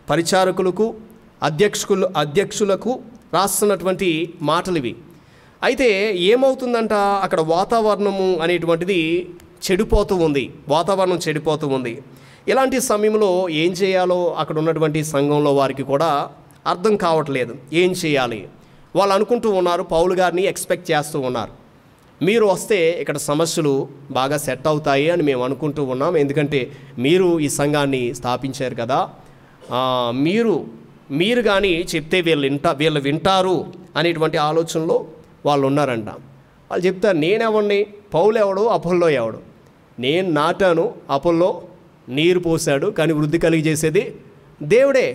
పరిచారకులకు, అధ్యక్షులకు రాస్తున్నటువంటి మాటలు ఇవి. అయితే ఏమవుతుందంట, అక్కడ వాతావరణము అనేటువంటిది చెడిపోతూ ఉంది. ఇలాంటి సమయంలో ఏం చేయాలో అక్కడ ఉన్నటువంటి సంఘంలో వారికి కూడా అర్థం కావట్లేదు. ఏం చేయాలి? వాళ్ళు అనుకుంటూ ఉన్నారు, పౌలు గారిని ఎక్స్పెక్ట్ చేస్తూ ఉన్నారు, మీరు వస్తే ఇక్కడ సమస్యలు బాగా సెట్ అవుతాయి అని మేము అనుకుంటూ ఉన్నాం, ఎందుకంటే మీరు ఈ సంఘాన్ని స్థాపించారు కదా, మీరు కానీ చెప్తే వీళ్ళు వింటారు అనేటువంటి ఆలోచనలో వాళ్ళు ఉన్నారంట. వాళ్ళు చెప్తారు, నేనెవడిని, పౌలు ఎవడు, అపోల్లో ఎవడు? నేను నాటాను, అపోల్లో నీరు పోసాడు, కానీ వృద్ధి కలిగజేసేది దేవుడే.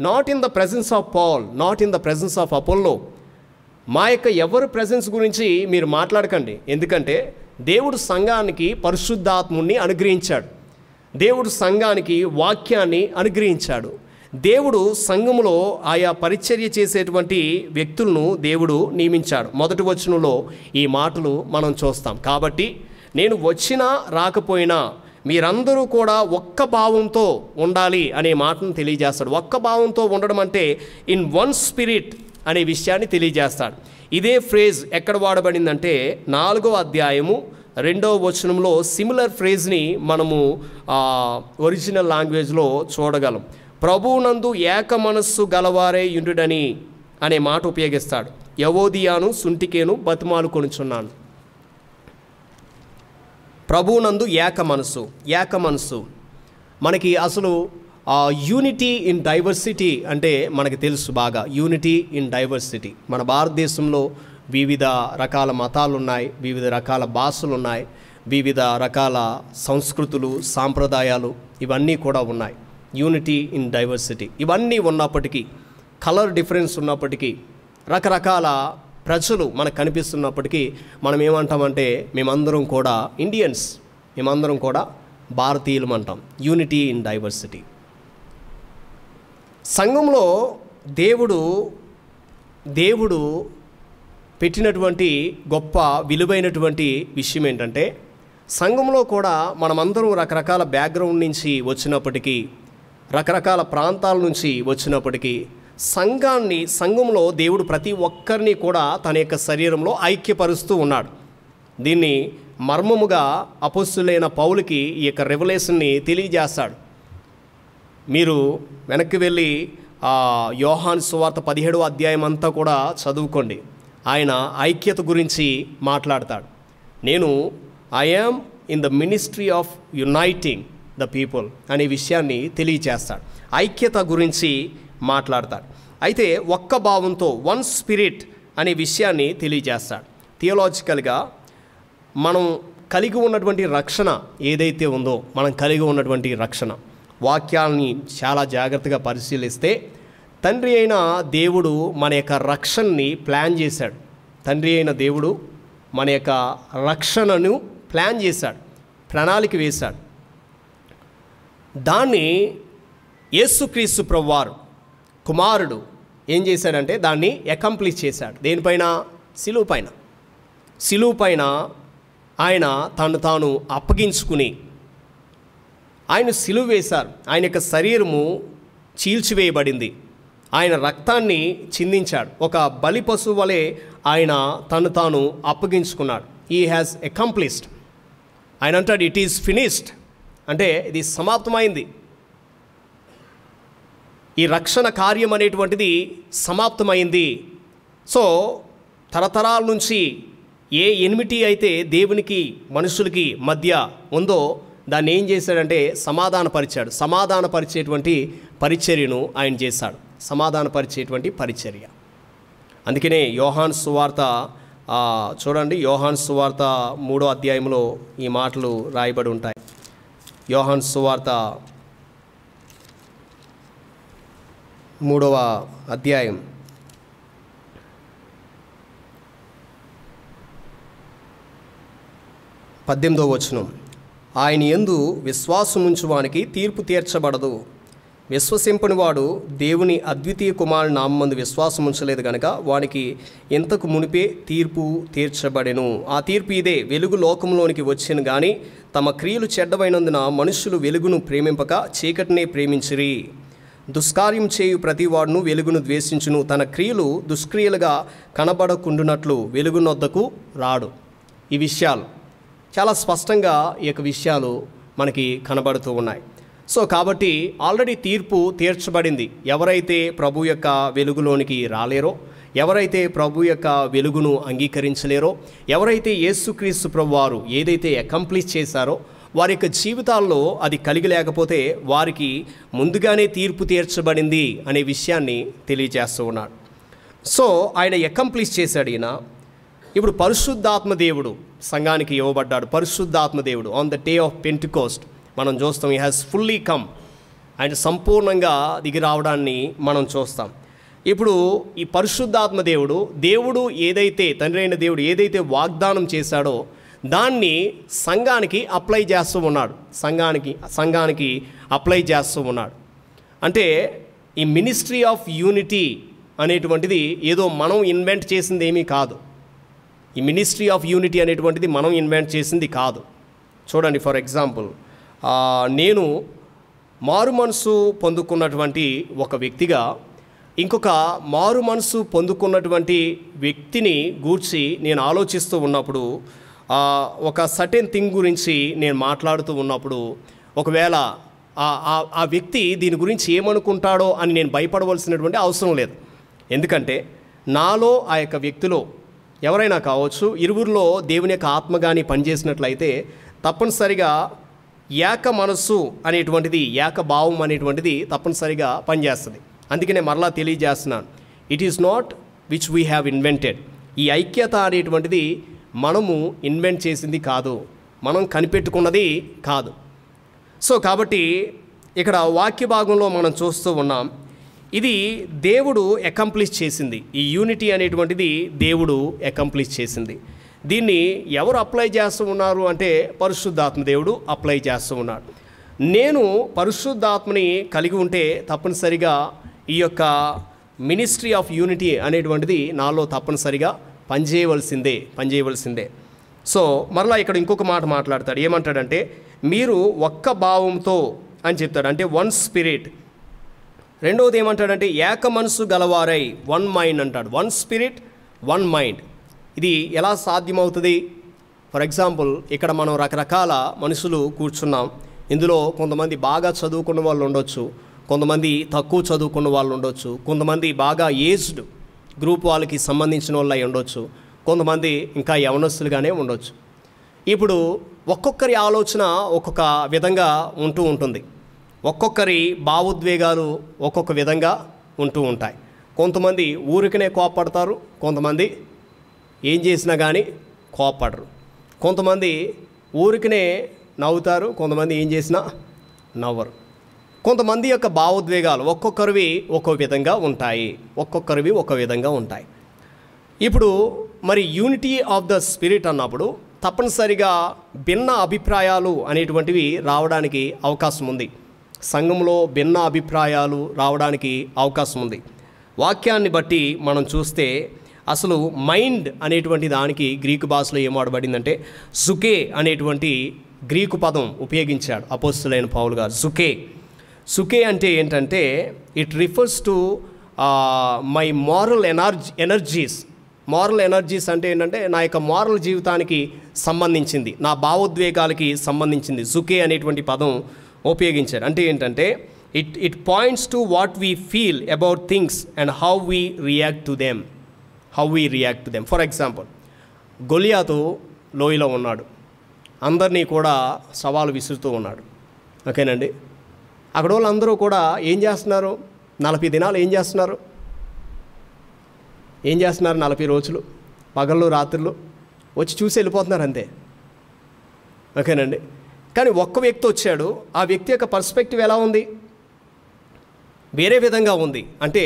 Not in the presence of Paul, not in the presence of Apollo. మా యొక్క ఎవరి ప్రెజెన్స్ గురించి మీరు మాట్లాడకండి, ఎందుకంటే దేవుడు సంఘానికి పరిశుద్ధాత్ముని అనుగ్రహించాడు, దేవుడు సంఘానికి వాక్యాన్ని అనుగ్రహించాడు, దేవుడు సంఘములో ఆయా పరిచర్య చేసేటువంటి వ్యక్తులను దేవుడు నియమించాడు. మొదటి వచనంలో ఈ మాటలు మనం చూస్తాం. కాబట్టి నేను వచ్చినా రాకపోయినా మీరందరూ కూడా ఒక్క భావంతో ఉండాలి అనే మాటను తెలియజేస్తాడు. ఒక్క భావంతో ఉండడం అంటే ఇన్ వన్ స్పిరిట్ అనే విషయాన్ని తెలియజేస్తాడు. ఇదే ఫ్రేజ్ ఎక్కడ వాడబడిందంటే 4వ అధ్యాయము 2వ వచనంలో సిమిలర్ ఫ్రేజ్ని మనము ఒరిజినల్ లాంగ్వేజ్లో చూడగలం. ప్రభువునందు ఏక మనస్సు గలవారే యుండుడని అనే మాట ఉపయోగిస్తాడు. యవోదియాను సుంటికేను బతిమాలు కొనుచున్నాను. ప్రభువునందు ఏక మనస్సు మనకి అసలు యూనిటీ ఇన్ డైవర్సిటీ అంటే మనకి తెలుసు బాగా. యూనిటీ ఇన్ డైవర్సిటీ, మన భారతదేశంలో వివిధ రకాల మతాలు ఉన్నాయి, వివిధ రకాల భాషలు ఉన్నాయి, వివిధ రకాల సంస్కృతులు, సాంప్రదాయాలు ఇవన్నీ కూడా ఉన్నాయి. యూనిటీ ఇన్ డైవర్సిటీ ఇవన్నీ ఉన్నప్పటికీ, కలర్ డిఫరెన్స్ ఉన్నప్పటికీ, రకరకాల ప్రజలు మనకు కనిపిస్తున్నప్పటికీ మనం ఏమంటామంటే మేమందరం కూడా ఇండియన్స్, మేమందరం కూడా భారతీయులం అంటాం. Unity in diversity. సంఘంలో దేవుడు పెట్టినటువంటి గొప్ప విలువైనటువంటి విషయం ఏంటంటే, సంఘంలో కూడా మనమందరం రకరకాల బ్యాక్గ్రౌండ్ నుంచి వచ్చినప్పటికీ, రకరకాల ప్రాంతాల నుంచి వచ్చినప్పటికీ, సంఘంలో దేవుడు ప్రతి ఒక్కరిని కూడా తన యొక్క శరీరంలో ఐక్యపరుస్తూ ఉన్నాడు. దీన్ని మర్మముగా అపోస్తులైన పౌలుకి ఈ యొక్క రెవల్యూషన్ని తెలియజేస్తాడు. మీరు వెనక్కి వెళ్ళి యోహాను సువార్త 17వ అధ్యాయం అంతా కూడా చదువుకోండి. ఆయన ఐక్యత గురించి మాట్లాడతాడు. I am in the ministry of uniting the people అనే విషయాన్ని తెలియజేస్తాడు. ఐక్యత గురించి మాట్లాడతాడు. అయితే ఒక్క భావంతో, వన్ స్పిరిట్ అనే విషయాన్ని తెలియజేస్తాడు. థియోలాజికల్గా మనం కలిగి ఉన్నటువంటి రక్షణ ఏదైతే ఉందో, మనం కలిగి ఉన్నటువంటి రక్షణ వాక్యాన్ని చాలా జాగ్రత్తగా పరిశీలిస్తే, తండ్రి అయిన దేవుడు మన యొక్క రక్షణని ప్లాన్ చేశాడు. తండ్రి అయిన దేవుడు మన యొక్క రక్షణను ప్లాన్ చేశాడు, ప్రణాళిక వేశాడు. దాన్ని యేసుక్రీస్తు ప్రభువారు కుమారుడు ఏం చేశాడంటే దాన్ని అకంప్లిష్ చేశాడు. దేనిపైన? సిలువ పైన ఆయన తాను అప్పగించుకుని ఆయన సిలువ వేశారు. ఆయన యొక్క శరీరము చీల్చివేయబడింది. ఆయన రక్తాన్ని చిందించాడు. ఒక బలి పశువు వలె ఆయన తాను అప్పగించుకున్నాడు. He has accomplished. ఆయన అంటాడు, ఇట్ ఈస్ ఫినిష్డ్, అంటే ఇది సమాప్తమైంది. ఈ రక్షణ కార్యం అనేటువంటిది సమాప్తమైంది. సో తరతరాల నుంచి ఏ ఎనిమిటి అయితే దేవునికి మనుషులకి మధ్య ఉందో దాన్ని ఏం చేశాడంటే సమాధానపరిచేటువంటి పరిచర్యను ఆయన చేశాడు. సమాధానపరిచేటువంటి పరిచర్య. అందుకనే యోహాను సువార్త చూడండి, యోహాను సువార్త 3వ అధ్యాయంలో ఈ మాటలు రాయబడి ఉంటాయి. యోహాను సువార్త 3వ అధ్యాయం 18వ వచనం, ఆయన యందు విశ్వాసముంచువానికి తీర్పు తీర్చబడదు. విశ్వసింపని వాడు దేవుని అద్వితీయ కుమారుని నామమందు విశ్వాసం ఉంచలేదు గనుక వానికి ఇంతకు మునిపే తీర్పు తీర్చబడెను. ఆ తీర్పు ఇదే: వెలుగు లోకంలోనికి వచ్చెను గాని తమ క్రియలు చెడ్డవైనందున మనుషులు వెలుగును ప్రేమింపక చీకటినే ప్రేమించిరి. దుష్కార్యం చేయు ప్రతివాడును వెలుగును ద్వేషించును, తన క్రియలు దుష్క్రియలుగా కనబడకుండునట్లు వెలుగునొద్దకు రాడు. ఈ విషయాలు చాలా స్పష్టంగా ఈ యొక్క విషయాలు మనకి కనబడుతూ ఉన్నాయి. సో కాబట్టి ఆల్రెడీ తీర్పు తీర్చబడింది. ఎవరైతే ప్రభు యొక్క వెలుగులోనికి రాలేరో, ఎవరైతే ప్రభు యొక్క వెలుగును అంగీకరించలేరో, ఎవరైతే యేసుక్రీస్తు ప్రభు వారు ఏదైతే అకంప్లిష్ చేశారో వారి యొక్క జీవితాల్లో అది కలిగి లేకపోతే వారికి ముందుగానే తీర్పు తీర్చబడింది అనే విషయాన్ని తెలియజేస్తూ ఉన్నాడు. సో ఆయన అకంప్లిష్ చేశాడు. ఈయన ఇప్పుడు పరిశుద్ధాత్మ దేవుడు సంఘానికి ఇవ్వబడ్డాడు. పరిశుద్ధాత్మ దేవుడు on the day of Pentecost మనం చూస్తాం. He has fully come. ఆయన సంపూర్ణంగా దిగి రావడాన్ని మనం చూస్తాం. ఇప్పుడు ఈ పరిశుద్ధాత్మ దేవుడు ఏదైతే తండ్రి అయిన దేవుడు ఏదైతే వాగ్దానం చేశాడో దాన్ని సంఘానికి అప్లై చేస్తూ ఉన్నాడు. సంఘానికి అప్లై చేస్తూ ఉన్నాడు. అంటే ఈ మినిస్ట్రీ ఆఫ్ యూనిటీ అనేటువంటిది ఏదో మనం ఇన్వెంట్ చేసింది ఏమీ కాదు. ఈ మినిస్ట్రీ ఆఫ్ యూనిటీ అనేటువంటిది మనం ఇన్వెంట్ చేసింది కాదు. చూడండి, ఫర్ ఎగ్జాంపుల్, నేను మారు మనసు పొందుకున్నటువంటి ఒక వ్యక్తిగా ఇంకొక మారు మనసు పొందుకున్నటువంటి వ్యక్తిని గూర్చి నేను ఆలోచిస్తూ ఉన్నప్పుడు, ఒక సర్టెన్ థింగ్ గురించి నేను మాట్లాడుతూ ఉన్నప్పుడు, ఒకవేళ ఆ వ్యక్తి దీని గురించి ఏమనుకుంటాడో అని నేను భయపడవలసినటువంటి అవసరం లేదు. ఎందుకంటే నాలో ఆ యొక్క వ్యక్తిలో ఎవరైనా కావచ్చు, ఇరువురిలో దేవుని యొక్క ఆత్మ కానీ పనిచేసినట్లయితే తప్పనిసరిగా ఏక మనస్సు అనేటువంటిది, ఏక భావం అనేటువంటిది తప్పనిసరిగా పనిచేస్తుంది. అందుకనే మరలా తెలియజేస్తున్నాను, it is not which we have invented. ఈ ఐక్యత అనేటువంటిది మనము ఇన్వెంట్ చేసింది కాదు, మనం కనిపెట్టుకున్నది కాదు. సో కాబట్టి ఇక్కడ వాక్య భాగంలో మనం చూస్తూ ఉన్నాం, ఇది దేవుడు అకంప్లిష్ చేసింది. ఈ యూనిటీ అనేటువంటిది దేవుడు అకంప్లిష్ చేసింది. దీన్ని ఎవరు అప్లై చేస్తూ ఉన్నారు అంటే పరిశుద్ధాత్మ దేవుడు అప్లై చేస్తూ ఉన్నాడు. నేను పరిశుద్ధాత్మని కలిగి ఉంటే తప్పనిసరిగా ఈ యొక్క మినిస్ట్రీ ఆఫ్ యూనిటీ అనేటువంటిది నాలో తప్పనిసరిగా పనిచేయవలసిందే. సో మరలా ఇక్కడ ఇంకొక మాట మాట్లాడతాడు. ఏమంటాడంటే మీరు ఒక్క భావంతో అని చెప్తాడు, అంటే వన్ స్పిరిట్. రెండవది ఏమంటాడంటే ఏక మనసు గలవారై, వన్ మైండ్ అంటాడు. One spirit, one mind. ఇది ఎలా సాధ్యమవుతుంది? ఫర్ ఎగ్జాంపుల్ ఇక్కడ మనం రకరకాల మనుషులు కూర్చున్నాం. ఇందులో కొంతమంది బాగా చదువుకున్న వాళ్ళు ఉండొచ్చు, కొంతమంది తక్కువ చదువుకున్న వాళ్ళు ఉండొచ్చు, కొంతమంది బాగా ఏజ్డ్ గ్రూప్ వాళ్ళకి సంబంధించిన వాళ్ళు అయి ఉండొచ్చు, కొంతమంది ఇంకా యవనస్తులుగానే ఉండొచ్చు. ఇప్పుడు ఒక్కొక్కరి ఆలోచన ఒక్కొక్క విధంగా ఉంటుంది. ఒక్కొక్కరి భావోద్వేగాలు ఒక్కొక్క విధంగా ఉంటూ ఉంటాయి. కొంతమంది ఊరికనే కోపపడతారు, కొంతమంది ఏం చేసినా కానీ కోపపడరు. కొంతమంది ఊరికనే నవ్వుతారు, కొంతమంది ఏం చేసినా నవ్వరు. కొంతమంది యొక్క భావోద్వేగాలు ఒక్కొక్కరివి ఒక్కో విధంగా ఉంటాయి. ఇప్పుడు మరి యూనిటీ ఆఫ్ ద స్పిరిట్ అన్నప్పుడు తప్పనిసరిగా భిన్న అభిప్రాయాలు అనేటువంటివి రావడానికి అవకాశం ఉంది. సంఘంలో భిన్న అభిప్రాయాలు రావడానికి అవకాశం ఉంది. వాక్యాన్ని బట్టి మనం చూస్తే అసలు మైండ్ అనేటువంటి దానికి గ్రీకు భాషలో ఏం వాడబడిందంటే జుకే అనేటువంటి గ్రీకు పదం ఉపయోగించాడు అపోస్తలుడైన పౌలు గారు. సుకే అంటే ఏంటంటే it refers to my moral energies. Moral energies అంటే ఏంటంటే నా యొక్క మారల్ జీవితానికి సంబంధించింది, నా భావోద్వేగాలకి సంబంధించింది. జుకే అనేటువంటి పదం ఉపయోగించారు. అంటే ఏంటంటే it points to what we feel about things and how we react to them. For example, గొలియాతు లోయలో ఉన్నాడు, అందరినీ కూడా సవాలు విసురుతూ ఉన్నాడు. ఓకేనండి. అక్కడ వాళ్ళందరూ కూడా ఏం చేస్తున్నారు? 40 దినాలు ఏం చేస్తున్నారు? 40 రోజులు పగళ్ళు రాత్రులు వచ్చి చూసి వెళ్ళిపోతున్నారు అంతే. ఓకేనండి. కానీ ఒక్క వ్యక్తి వచ్చాడు, ఆ వ్యక్తి యొక్క పర్స్పెక్టివ్ ఎలా ఉంది? వేరే విధంగా ఉంది. అంటే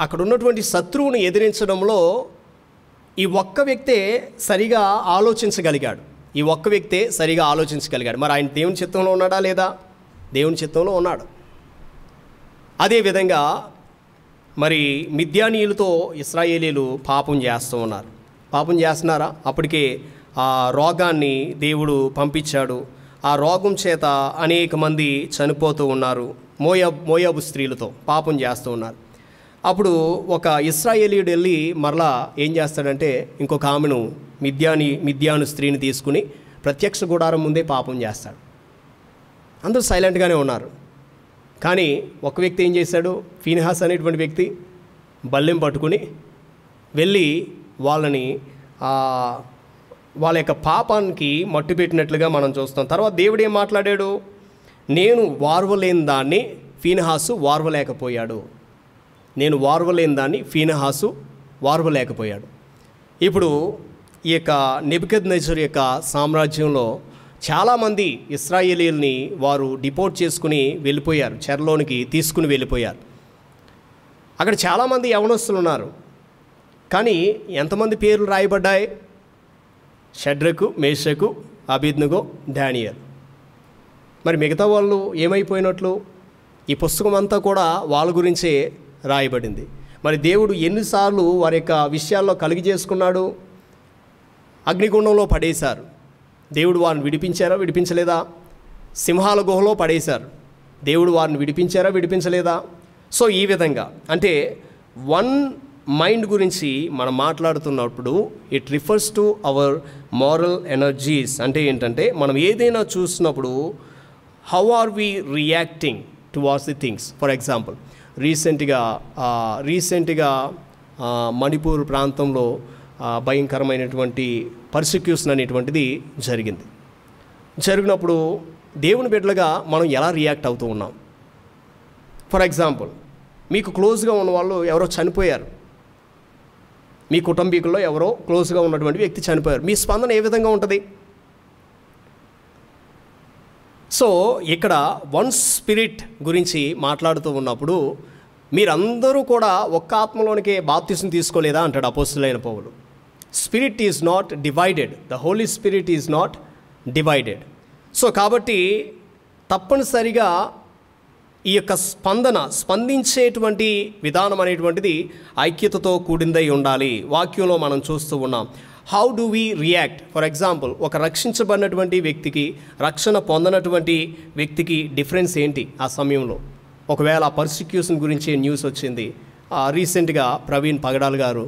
అక్కడ ఉన్నటువంటి శత్రువుని ఎదిరించడంలో ఈ ఒక్క వ్యక్తే సరిగా ఆలోచించగలిగాడు. మరి ఆయన దేవుని చిత్తంలో ఉన్నాడా లేదా? దేవుని చిత్తంలో ఉన్నాడు. అదేవిధంగా మరి మిద్యానీయులతో ఇశ్రాయేలీలు పాపం చేస్తున్నారా? అప్పటికే ఆ రోగాన్ని దేవుడు పంపించాడు. ఆ రోగం చేత అనేక మంది చనిపోతూ ఉన్నారు. మోయాబు స్త్రీలతో పాపం చేస్తూ ఉన్నారు. అప్పుడు ఒక ఇశ్రాయేలీయుడు వెళ్ళి మరలా ఏం చేస్తాడంటే ఇంకొక ఆమెను మిద్యాను స్త్రీని తీసుకుని ప్రత్యక్ష గుడారం ముందే పాపం చేస్తాడు. అందరూ సైలెంట్గానే ఉన్నారు. కానీ ఒక వ్యక్తి ఏం చేశాడు? ఫీనిహాస్ అనేటువంటి వ్యక్తి బల్లెం పట్టుకుని వెళ్ళి వాళ్ళని వాళ్ళ యొక్క పాపానికి మట్టు పెట్టినట్లుగా మనం చూస్తాం. తర్వాత దేవుడు ఏం మాట్లాడాడు? నేను వార్వలేని దాన్ని ఫీనిహాసు వార్వలేకపోయాడు. ఇప్పుడు ఈ యొక్క నెబుకద్నెజరు యొక్క సామ్రాజ్యంలో చాలామంది ఇశ్రాయేలీయుల్ని వారు డిపోర్ట్ చేసుకుని వెళ్ళిపోయారు, చెరలోనికి తీసుకుని వెళ్ళిపోయారు. అక్కడ చాలామంది యవనస్తులు ఉన్నారు. కానీ ఎంతమంది పేర్లు రాయబడ్డాయి? షడ్రకు, మేషకు, అబేద్నెగో, దానియేలు. మరి మిగతా వాళ్ళు ఏమైపోయినట్లు? ఈ పుస్తకం అంతా కూడా వాళ్ళ గురించే రాయబడింది. మరి దేవుడు ఎన్నిసార్లు వారి యొక్క విషయాల్లో కలిగి చేసుకున్నాడు? అగ్నిగుండంలో పడేశారు, దేవుడు వారిని విడిపించలేదా? సింహాల గుహలో పడేశారు, దేవుడు వారిని విడిపించలేదా? సో ఈ విధంగా అంటే వన్ మైండ్ గురించి మనం మాట్లాడుతున్నప్పుడు it refers to our moral energies. అంటే ఏంటంటే మనం ఏదైనా చూసినప్పుడు how are we reacting towards the things. For example రీసెంట్గా మణిపూర్ ప్రాంతంలో భయంకరమైనటువంటి పర్సిక్యూషన్ అనేటువంటిది జరిగినప్పుడు దేవుని బిడ్డలుగా మనం ఎలా రియాక్ట్ అవుతూ ఉన్నాం? ఫర్ ఎగ్జాంపుల్, మీకు క్లోజ్గా ఉన్న వాళ్ళు ఎవరో చనిపోయారు, మీ కుటుంబీకుల్లో ఎవరో క్లోజ్గా ఉన్నటువంటి వ్యక్తి చనిపోయారు, మీ స్పందన ఏ విధంగా ఉంటుంది? సో ఇక్కడ వన్ స్పిరిట్ గురించి మాట్లాడుతూ ఉన్నప్పుడు మీరందరూ కూడా ఒక్క ఆత్మలోనికే బాప్తిసం తీసుకోలేదా అంటాడు అపోస్తలుడైన పౌలు. Spirit is not divided, the holy spirit is not divided. So కాబట్టి తప్పనిసరిగా ఈ యొక్క స్పందించేటువంటి విధానం అనేటువంటిది ఐక్యతతో కూడిందై ఉండాలి. వాక్యంలో మనం చూస్తూ ఉన్నాం. How do we react? For example, ఒక రక్షించబడినటువంటి వ్యక్తికి, రక్షణ పొందనటువంటి వ్యక్తికి డిఫరెన్స్ ఏంటి ఆ సమయంలో? ఒకవేళ పర్సిక్యూషన్ గురించి న్యూస్ వచ్చింది, రీసెంట్గా ప్రవీణ్ పగడాల్ గారు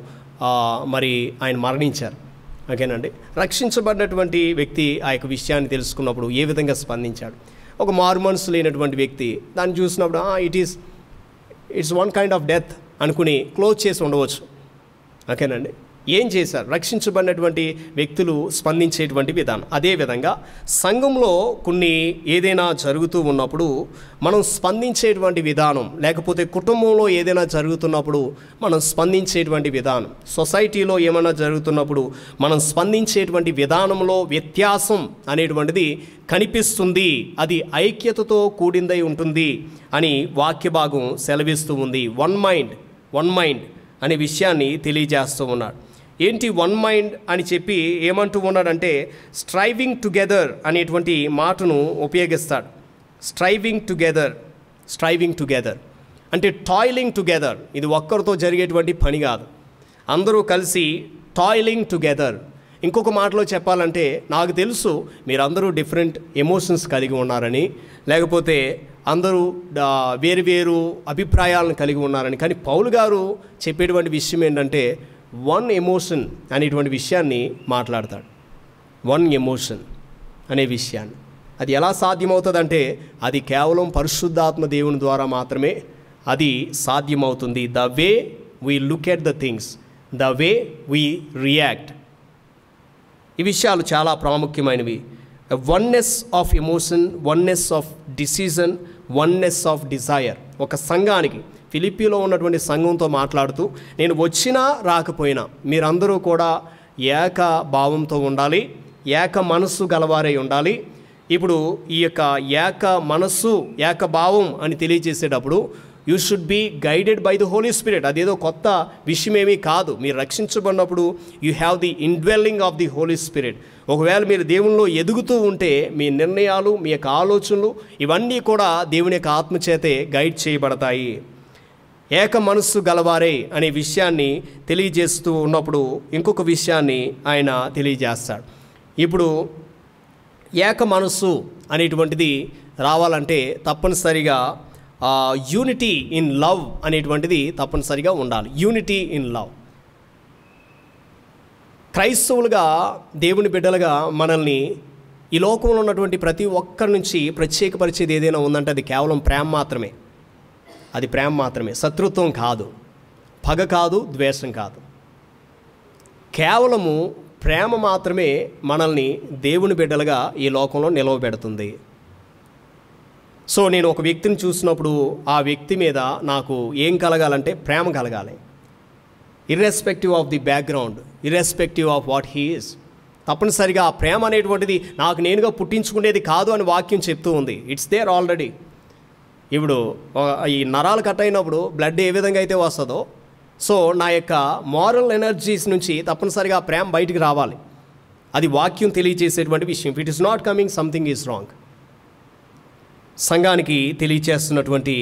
మరి ఆయన మరణించారు. ఓకేనండి. రక్షించబడినటువంటి వ్యక్తి ఆ యొక్క విషయాన్ని తెలుసుకున్నప్పుడు ఏ విధంగా స్పందించాడు? ఒక మారు మనసు లేనటువంటి వ్యక్తి దాన్ని చూసినప్పుడు it's one kind of death అనుకుని క్లోజ్ చేసి ఉండవచ్చు. ఓకేనండి. ఏం చేశారు? రక్షించబడినటువంటి వ్యక్తులు స్పందించేటువంటి విధానం. అదేవిధంగా సంఘంలో కొన్ని ఏదైనా జరుగుతూ ఉన్నప్పుడు మనం స్పందించేటువంటి విధానం, లేకపోతే కుటుంబంలో ఏదైనా జరుగుతున్నప్పుడు మనం స్పందించేటువంటి విధానం, సొసైటీలో ఏమైనా జరుగుతున్నప్పుడు మనం స్పందించేటువంటి విధానంలో వ్యత్యాసం అనేటువంటిది కనిపిస్తుంది. అది ఐక్యతతో కూడిందై ఉంటుంది అని వాక్య భాగం సెలవిస్తూ ఉంది. వన్ మైండ్ అనే విషయాన్ని తెలియజేస్తూ ఉన్నాడు. ఏంటి వన్ మైండ్ అని చెప్పి ఏమంటూ ఉన్నాడంటే, స్ట్రైవింగ్ టుగెదర్ అనేటువంటి మాటను ఉపయోగిస్తాడు. స్ట్రైవింగ్ టుగెదర్ అంటే టాయిలింగ్ టుగెదర్. ఇది ఒక్కరితో జరిగేటువంటి పని కాదు, అందరూ కలిసి టాయిలింగ్ టుగెదర్. ఇంకొక మాటలో చెప్పాలంటే, నాకు తెలుసు మీరందరూ డిఫరెంట్ ఎమోషన్స్ కలిగి ఉన్నారని, లేకపోతే అందరూ వేరు అభిప్రాయాలను కలిగి ఉన్నారని, కానీ పౌలు గారు చెప్పేటువంటి విషయం ఏంటంటే వన్ ఎమోషన్ అనేటువంటి విషయాన్ని మాట్లాడతాడు. వన్ ఎమోషన్ అనే విషయాన్ని. అది ఎలా సాధ్యమవుతుందంటే అది కేవలం పరిశుద్ధాత్మ దేవుని ద్వారా మాత్రమే అది సాధ్యమవుతుంది. The way we look at the things, the way we react. ఈ విషయాలు చాలా ప్రాముఖ్యమైనవి. Oneness of emotion, oneness of decision, oneness of desire. ఒక సంఘానికి, ఫిలిప్పీలో ఉన్నటువంటి సంఘంతో మాట్లాడుతూ, నేను వచ్చినా రాకపోయినా మీరందరూ కూడా ఏక భావంతో ఉండాలి, ఏక మనస్సు గలవారై ఉండాలి. ఇప్పుడు ఈ యొక్క ఏక మనస్సు, ఏక భావం అని తెలియజేసేటప్పుడు you should be guided by the holy spirit. అదేదో కొత్త విషయమేమీ కాదు. మీరు రక్షించబడినప్పుడు you have the indwelling of the holy spirit. ఒకవేళ మీరు దేవునిలో ఎదుగుతూ ఉంటే మీ నిర్ణయాలు, మీ యొక్క ఆలోచనలు ఇవన్నీ కూడా దేవుని యొక్క ఆత్మచేతే గైడ్ చేయబడతాయి. ఏక మనస్సు గలవారే అనే విషయాన్ని తెలియజేస్తూ ఉన్నప్పుడు ఇంకొక విషయాన్ని ఆయన తెలియజేస్తాడు. ఇప్పుడు ఏక మనస్సు అనేటువంటిది రావాలంటే తప్పనిసరిగా యూనిటీ ఇన్ లవ్ అనేటువంటిది తప్పనిసరిగా ఉండాలి. Unity in love. క్రైస్తవులుగా, దేవుని బిడ్డలుగా మనల్ని ఈ లోకంలో ఉన్నటువంటి ప్రతి ఒక్కరి నుంచి ప్రత్యేకపరిచేది ఏదైనా ఉందంటే అది కేవలం ప్రేమ మాత్రమే. అది ప్రేమ మాత్రమే, శత్రుత్వం కాదు, పగ కాదు, ద్వేషం కాదు. కేవలము ప్రేమ మాత్రమే మనల్ని దేవుని బిడ్డలుగా ఈ లోకంలో నిలవబెడుతుంది. సో నేను ఒక వ్యక్తిని చూసినప్పుడు ఆ వ్యక్తి మీద నాకు ఏం కలగాలంటే ప్రేమ కలగాలి. Irrespective of the background, irrespective of what he is. తప్పనిసరిగా ఆ ప్రేమ అనేటువంటిది నాకు నేనుగా పుట్టించుకునేది కాదు అని వాక్యం చెప్తూ ఉంది. It's there already. ఇప్పుడు ఈ నరాలు కట్ అయినప్పుడు బ్లడ్ ఏ విధంగా అయితే వస్తుందో, సో నా యొక్క మారల్ ఎనర్జీస్ నుంచి తప్పనిసరిగా ప్రేమ బయటికి రావాలి. అది వాక్యం తెలియజేసేటువంటి విషయం. It is not coming, something is wrong. సంఘానికి తెలియచేస్తున్నటువంటి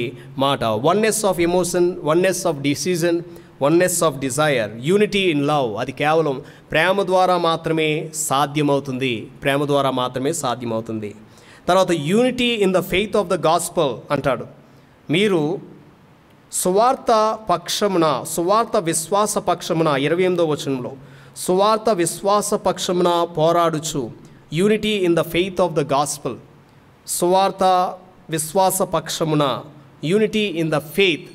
మాట oneness of emotion, oneness of decision, oneness of Dzire, unity in love. అది కేవలం ప్రేమ ద్వారా మాత్రమే సాధ్యమవుతుంది. ప్రేమ ద్వారా మాత్రమే సాధ్యమవుతుంది. తర్వాత unity in the faith of the gospel అంటాడు. మీరు సువార్త పక్షమున, సువార్త విశ్వాస పక్షమున, 28వ వచనంలో సువార్త విశ్వాస పక్షమున పోరాడుచు, unity in the faith of the gospel. సువార్త విశ్వాస పక్షమున, యూనిటీ ఇన్ ద ఫెయిత్.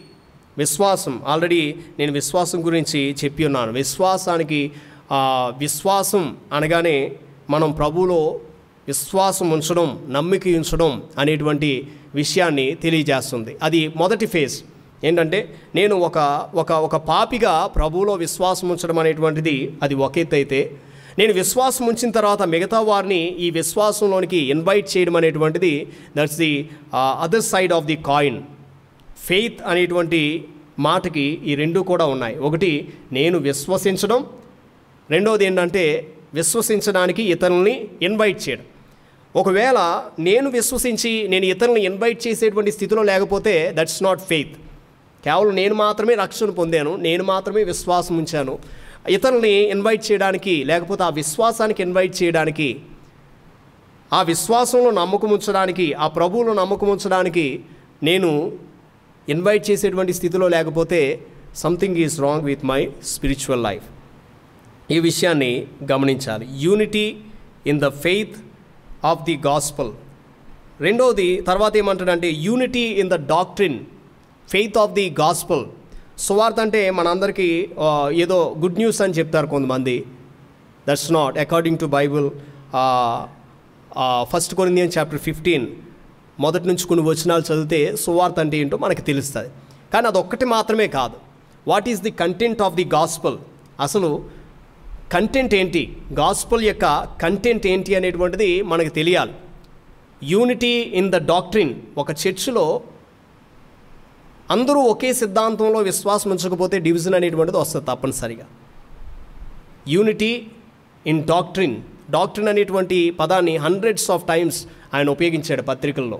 విశ్వాసం, ఆల్రెడీ నేను విశ్వాసం గురించి చెప్పి ఉన్నాను. విశ్వాసం అనగానే మనం ప్రభువులో విశ్వాసం ఉంచడం, నమ్మిక ఉంచడం అనేటువంటి విషయాన్ని తెలియజేస్తుంది. అది మొదటి ఫేజ్. ఏంటంటే నేను ఒక పాపిగా ప్రభువులో విశ్వాసం ఉంచడం అనేటువంటిది అది ఒక ఎత్తు అయితే, నేను విశ్వాసం ఉంచిన తర్వాత మిగతా వారిని ఈ విశ్వాసంలోనికి ఇన్వైట్ చేయడం అనేటువంటిది that's the other side of the coin. Faith అనేటువంటి మాటకి ఈ రెండు కూడా ఉన్నాయి. ఒకటి నేను విశ్వసించడం, రెండవది ఏంటంటే విశ్వసించడానికి ఇతరుల్ని ఇన్వైట్ చేయడం. ఒకవేళ నేను విశ్వసించి నేను ఇతరులను ఇన్వైట్ చేసేటువంటి స్థితిలో లేకపోతే దట్స్ నాట్ ఫెయిత్. కేవలం నేను మాత్రమే రక్షణ పొందాను, నేను మాత్రమే విశ్వాసం ఉంచాను, ఇతరుల్ని ఇన్వైట్ చేయడానికి లేకపోతే ఆ విశ్వాసానికి ఇన్వైట్ చేయడానికి, ఆ విశ్వాసంలో నమ్మకం ఉంచడానికి, ఆ ప్రభువులో నమ్మకం ఉంచడానికి నేను ఇన్వైట్ చేసేటువంటి స్థితిలో లేకపోతే something is wrong with my spiritual life. ఈ విషయాన్ని గమనించాలి. Unity in the faith of the gospel. రెండవది తర్వాత ఏమంటాడంటే unity in the doctrine, faith of the gospel. సువార్త అంటే మనందరికీ ఏదో గుడ్ న్యూస్ అని చెప్తారు కొంతమంది. That's not according to Bible. 1 Corinthians chapter 15 మొదటి నుంచి కొన్ని వచనాలు చదివితే సువార్త అంటే ఏంటో మనకు తెలుస్తుంది. కానీ అదొక్కటి మాత్రమే కాదు. What is the content of the gospel? అసలు కంటెంట్ ఏంటి, గాస్పల్ యొక్క కంటెంట్ ఏంటి అనేటువంటిది మనకు తెలియాలి. Unity in the doctrine. ఒక చర్చిలో అందరూ ఒకే సిద్ధాంతంలో విశ్వాసం ఉంచకపోతే డివిజన్ అనేటువంటిది వస్తుంది తప్పనిసరిగా. Unity in doctrine. డాక్ట్రిన్ అనేటువంటి పదాన్ని హండ్రెడ్స్ ఆఫ్ టైమ్స్ ఆయన ఉపయోగించాడు పత్రికల్లో.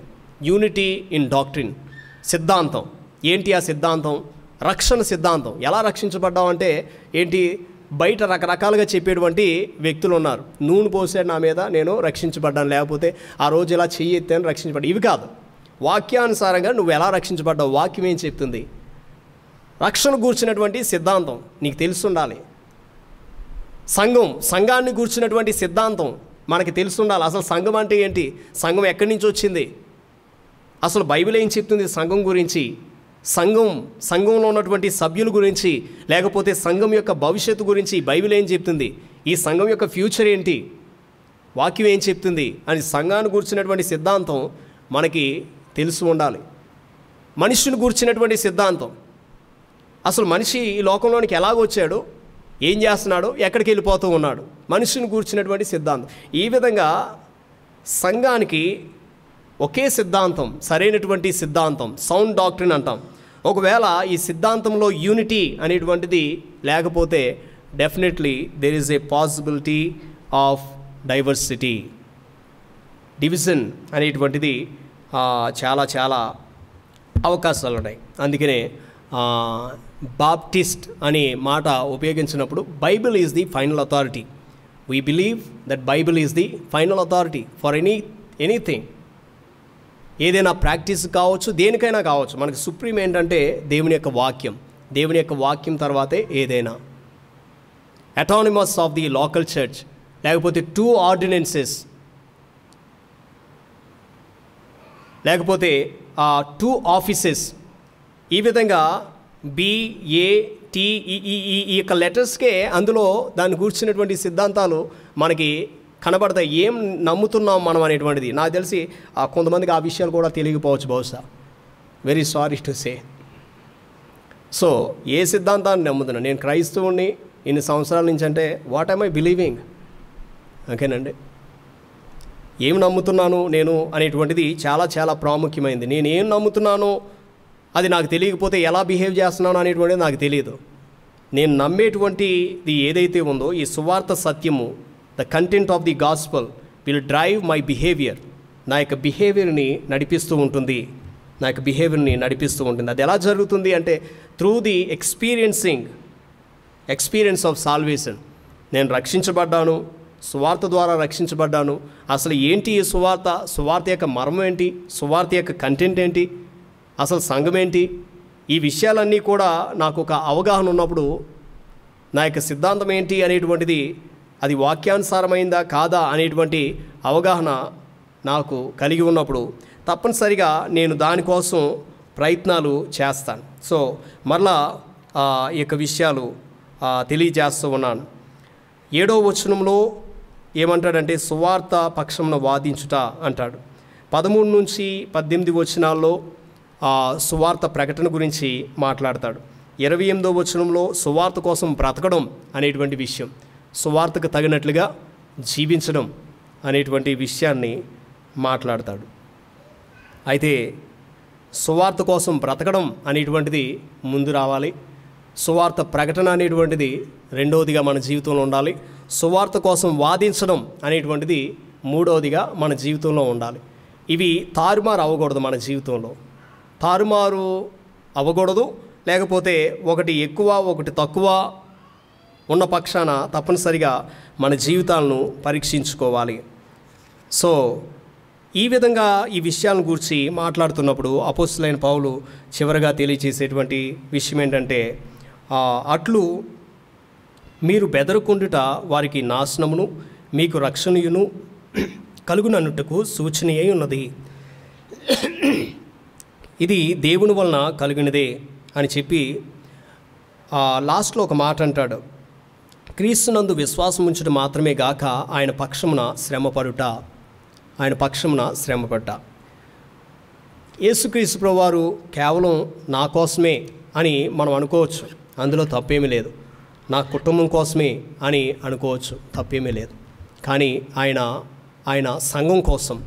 యూనిటీ ఇన్ డాక్ట్రిన్, సిద్ధాంతం. ఏంటి ఆ సిద్ధాంతం? రక్షణ సిద్ధాంతం. ఎలా రక్షించబడ్డామంటే ఏంటి, బయట రకరకాలుగా చెప్పేటువంటి వ్యక్తులు ఉన్నారు. నూనె పోసాడు నా మీద, నేను రక్షించబడ్డాను, లేకపోతే ఆ రోజు ఇలా చెయ్యి ఎత్తాను రక్షించబడ్డా. ఇవి కాదు. వాక్యానుసారంగా నువ్వు ఎలా రక్షించబడ్డావు, వాక్యం ఏం చెప్తుంది, రక్షణ గూర్చినటువంటి సిద్ధాంతం నీకు తెలుసుండాలి. సంఘాన్ని గూర్చినటువంటి సిద్ధాంతం మనకి తెలుసుండాలి. అసలు సంఘం అంటే ఏంటి, సంఘం ఎక్కడి నుంచి వచ్చింది, అసలు బైబిల్ ఏం చెప్తుంది సంఘం గురించి, సంఘంలో ఉన్నటువంటి సభ్యుల గురించి, లేకపోతే సంఘం యొక్క భవిష్యత్తు గురించి బైబిల్ ఏం చెప్తుంది, ఈ సంఘం యొక్క ఫ్యూచర్ ఏంటి, వాక్యం ఏం చెప్తుంది అని సంఘాన్ని గూర్చినటువంటి సిద్ధాంతం మనకి తెలుసు ఉండాలి. మనిషిని గూర్చినటువంటి సిద్ధాంతం, అసలు మనిషి ఈ లోకంలోనికి ఎలాగొచ్చాడు, ఏం చేస్తున్నాడు, ఎక్కడికి వెళ్ళిపోతూ ఉన్నాడు, మనిషిని గూర్చినటువంటి సిద్ధాంతం. ఈ విధంగా సంఘానికి ఒకే సిద్ధాంతం, సరైనటువంటి సిద్ధాంతం, సౌండ్ డాక్ట్రిన్ అంటాం. ఒకవేళ ఈ సిద్ధాంతంలో యూనిటీ అనేటువంటిది లేకపోతే definitely there is a possibility of diversity. Division అనేటువంటిది చాలా చాలా అవకాశాలు ఉన్నాయి. అందుకనే బాప్టిస్ట్ అనే మాట ఉపయోగించినప్పుడు Bible is the final authority. We believe that Bible is the final authority for anything. ఏదైనా ప్రాక్టీస్ కావచ్చు, దేనికైనా కావచ్చు. మనకి సుప్రీం ఏంటంటే దేవుని యొక్క వాక్యం. దేవుని యొక్క వాక్యం తర్వాతే ఏదైనా. Autonomous of the local church, లేకపోతే 2 ఆర్డినెన్సెస్, లేకపోతే 2 ఆఫీసెస్. ఈ విధంగా BATEE ఈ యొక్క లెటర్స్కే అందులో దాన్ని కూర్చున్నటువంటి సిద్ధాంతాలు మనకి కనబడతాయి. ఏం నమ్ముతున్నాం మనం అనేటువంటిది. నాకు తెలిసి కొంతమందికి ఆ విషయాలు కూడా తెలియకపోవచ్చు బహుశా. Very sorry to say. So ఏ సిద్ధాంతాన్ని నమ్ముతున్నాను, నేను క్రైస్తవుని ఇన్ని సంవత్సరాల నుంచి అంటే వాట్ ఐ బిలీవింగ్, ఓకేనండి. ఏం నమ్ముతున్నాను నేను అనేటువంటిది చాలా చాలా ప్రాముఖ్యమైనది. నేను ఏం నమ్ముతున్నానో అది నాకు తెలియకపోతే ఎలా బిహేవ్ చేస్తున్నాను అనేటువంటిది నాకు తెలియదు. నేను నమ్మేటువంటిది ఏదైతే ఉందో ఈ సువార్త సత్యము, the content of the gospel will drive my behaviour. నా యొక్క బిహేవియర్ని నడిపిస్తూ ఉంటుంది, అది ఎలా జరుగుతుంది అంటే through the experience of salvation. నేను రక్షించబడ్డాను, సువార్త ద్వారా రక్షించబడ్డాను. అసలు ఏంటి ఈ సువార్త యొక్క మర్మం ఏంటి, సువార్త యొక్క కంటెంట్ ఏంటి, అసలు సంఘం ఏంటి, ఈ విషయాలన్నీ కూడా నాకు ఒక అవగాహన ఉన్నప్పుడు నా యొక్క సిద్ధాంతం ఏంటి అనేటువంటిది, అది వాక్యానుసారమైందా కాదా అనేటువంటి అవగాహన నాకు కలిగి ఉన్నప్పుడు తప్పనిసరిగా నేను దానికోసం ప్రయత్నాలు చేస్తాను. సో మరలా ఈ యొక్క విషయాలు తెలియజేస్తూ ఉన్నాను. 7వ వచనంలో ఏమంటాడంటే సువార్త పక్షమున వాదించుట అంటాడు. 13 నుంచి 18 వచనాల్లో సువార్త ప్రకటన గురించి మాట్లాడతాడు. 28వ వచనంలో సువార్త కోసం బ్రతకడం అనేటువంటి విషయం, సువార్తకు తగినట్లుగా జీవించడం అనేటువంటి విషయాన్ని మాట్లాడతాడు. అయితే సువార్త కోసం బ్రతకడం అనేటువంటిది ముందు రావాలి. సువార్త ప్రకటన అనేటువంటిది రెండవదిగా మన జీవితంలో ఉండాలి. సువార్త కోసం వాదించడం అనేటువంటిది మూడవదిగా మన జీవితంలో ఉండాలి. ఇవి తారుమారు అవ్వకూడదు. మన జీవితంలో తారుమారు అవ్వకూడదు. లేకపోతే ఒకటి ఎక్కువ ఒకటి తక్కువ ఉన్న పక్షాన తప్పనిసరిగా మన జీవితాలను పరీక్షించుకోవాలి. సో ఈ విధంగా ఈ విషయాలను గురించి మాట్లాడుతున్నప్పుడు అపోస్తలుడైన పౌలు చివరగా తెలియజేసేటువంటి విషయం ఏంటంటే, అట్లు మీరు బెదరకుండుట వారికి నాశనమును మీకు రక్షణయును కలుగునన్నుటకు సూచన అయి ఉన్నది. ఇది దేవుని వలన కలిగినదే అని చెప్పి లాస్ట్లో ఒక మాట అంటాడు. క్రీస్తునందు విశ్వాసం ఉంచడం మాత్రమే గాక ఆయన పక్షమున శ్రమపడ్డ. యేసుక్రీస్తు ప్రభువారు కేవలం నా కోసమే అని మనం అనుకోవచ్చు, అందులో తప్పేమీ లేదు. నా కుటుంబం కోసమే అని అనుకోవచ్చు, తప్పేమీ లేదు. కానీ ఆయన సంఘం కోసం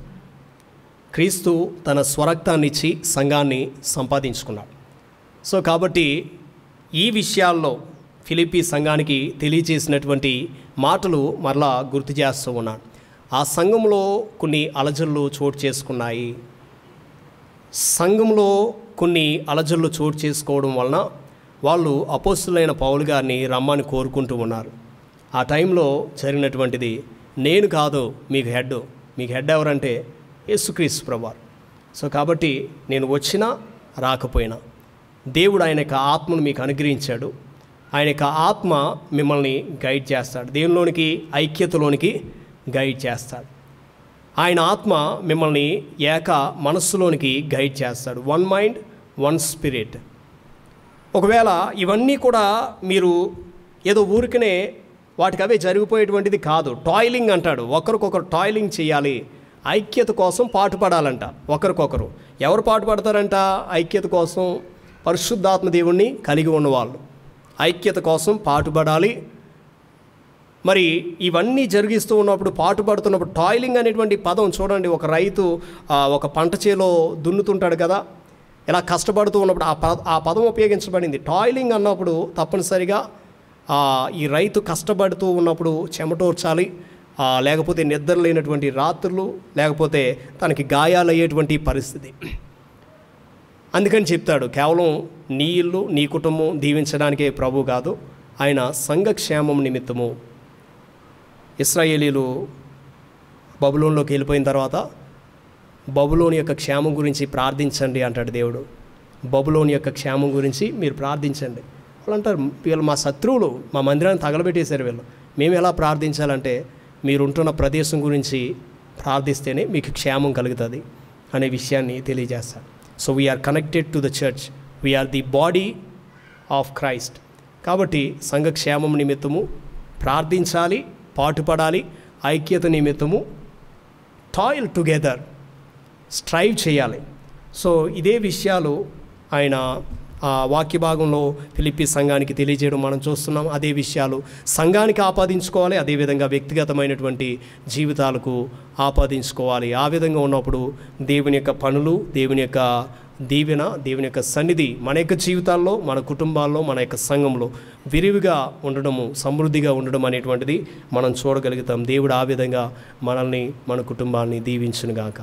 క్రీస్తు తన స్వరక్తాన్ని ఇచ్చి సంఘాన్ని సంపాదించుకున్నాడు. సో కాబట్టి ఈ విషయాల్లో ఫిలిప్పీ సంఘానికి తెలియజేసినటువంటి మాటలు మరలా గుర్తు చేస్తూ ఉన్నాను. ఆ సంఘంలో కొన్ని అలజడులు చోటు చేసుకున్నాయి. సంఘంలో కొన్ని అలజడులు చోటు చేసుకోవడం వలన వాళ్ళు అపోస్తలుడైన పౌలు గారిని రమ్మని కోరుకుంటూ ఉన్నారు. ఆ టైంలో జరిగినటువంటిది, నేను కాదు మీకు హెడ్ ఎవరంటే యేసుక్రీస్తు ప్రభువారు. సో కాబట్టి నేను వచ్చినా రాకపోయినా దేవుడు ఆయన యొక్క ఆత్మను మీకు అనుగ్రహించాడు. ఆయన యొక్క ఆత్మ మిమ్మల్ని గైడ్ చేస్తాడు, దేవునిలోనికి ఐక్యతలోనికి గైడ్ చేస్తాడు. ఆయన ఆత్మ మిమ్మల్ని ఏక మనస్సులోనికి గైడ్ చేస్తాడు. One mind one spirit. ఒకవేళ ఇవన్నీ కూడా మీరు ఏదో ఊరికనే వాటికి అవే జరిగిపోయేటువంటిది కాదు. టాయిలింగ్ అంటాడు, ఒకరికొకరు టాయిలింగ్ చేయాలి, ఐక్యత కోసం పాటుపడాలంట ఒకరికొకరు. ఎవరు పాటుపడతారంట ఐక్యత కోసం? పరిశుద్ధాత్మ దేవుణ్ణి కలిగి ఉన్నవాళ్ళు ఐక్యత కోసం పాటుపడాలి. మరి ఇవన్నీ జరిగిస్తూ ఉన్నప్పుడు, పాటుపడుతున్నప్పుడు, టాయిలింగ్ అనేటువంటి పదం చూడండి. ఒక రైతు ఒక పంట చేలో దున్నుతుంటాడు కదా, ఇలా కష్టపడుతూ ఉన్నప్పుడు ఆ పదం ఉపయోగించబడింది. టాయిలింగ్ అన్నప్పుడు తప్పనిసరిగా ఈ రైతు కష్టపడుతూ ఉన్నప్పుడు చెమటోర్చాలి, లేకపోతే నిద్ర లేనటువంటి రాత్రులు, లేకపోతే తనకి గాయాలయ్యేటువంటి పరిస్థితి. అందుకని చెప్తాడు, కేవలం నీ ఇల్లు నీ కుటుంబం దీవించడానికే ప్రభు కాదు, ఆయన సంఘక్షేమం నిమిత్తము. ఇశ్రాయేలీలు బబులోన్లోకి వెళ్ళిపోయిన తర్వాత బబులోని యొక్క క్షేమం గురించి ప్రార్థించండి అంటాడు దేవుడు. బబులోని యొక్క క్షేమం గురించి మీరు ప్రార్థించండి. వాళ్ళు అంటారు, వీళ్ళు మా శత్రువులు, మా మందిరాన్ని తగలబెట్టేశారు వీళ్ళు, మేము ఎలా ప్రార్థించాలంటే మీరుంటున్న ప్రదేశం గురించి ప్రార్థిస్తేనే మీకు క్షేమం కలుగుతుంది అనే విషయాన్ని తెలియజేస్తాడు. So we are connected to the church, we are the body of Christ. కాబట్టి సంఘక్షేమం నిమిత్తము ప్రార్థించాలి, పాటుపడాలి, ఐక్యత నిమిత్తము టాయిల్ టుగెదర్, స్ట్రైవ్ చేయాలి. సో ఇదే విషయాలు ఆయన వాక్య భాగంలో ఫిలిప్పీ సంఘానికి తెలియజేయడం మనం చూస్తున్నాం. అదే విషయాలు సంఘానికి ఆపాదించుకోవాలి, అదేవిధంగా వ్యక్తిగతమైనటువంటి జీవితాలకు ఆపాదించుకోవాలి. ఆ విధంగా ఉన్నప్పుడు దేవుని యొక్క పనులు, దేవుని యొక్క దీవెన, దేవుని యొక్క సన్నిధి మన యొక్క జీవితాల్లో, మన కుటుంబాల్లో, మన యొక్క సంఘంలో విరివిగా ఉండడము, సమృద్ధిగా ఉండడం అనేటువంటిది మనం చూడగలుగుతాం. దేవుడు ఆ విధంగా మనల్ని, మన కుటుంబాన్ని దీవించునుగాక.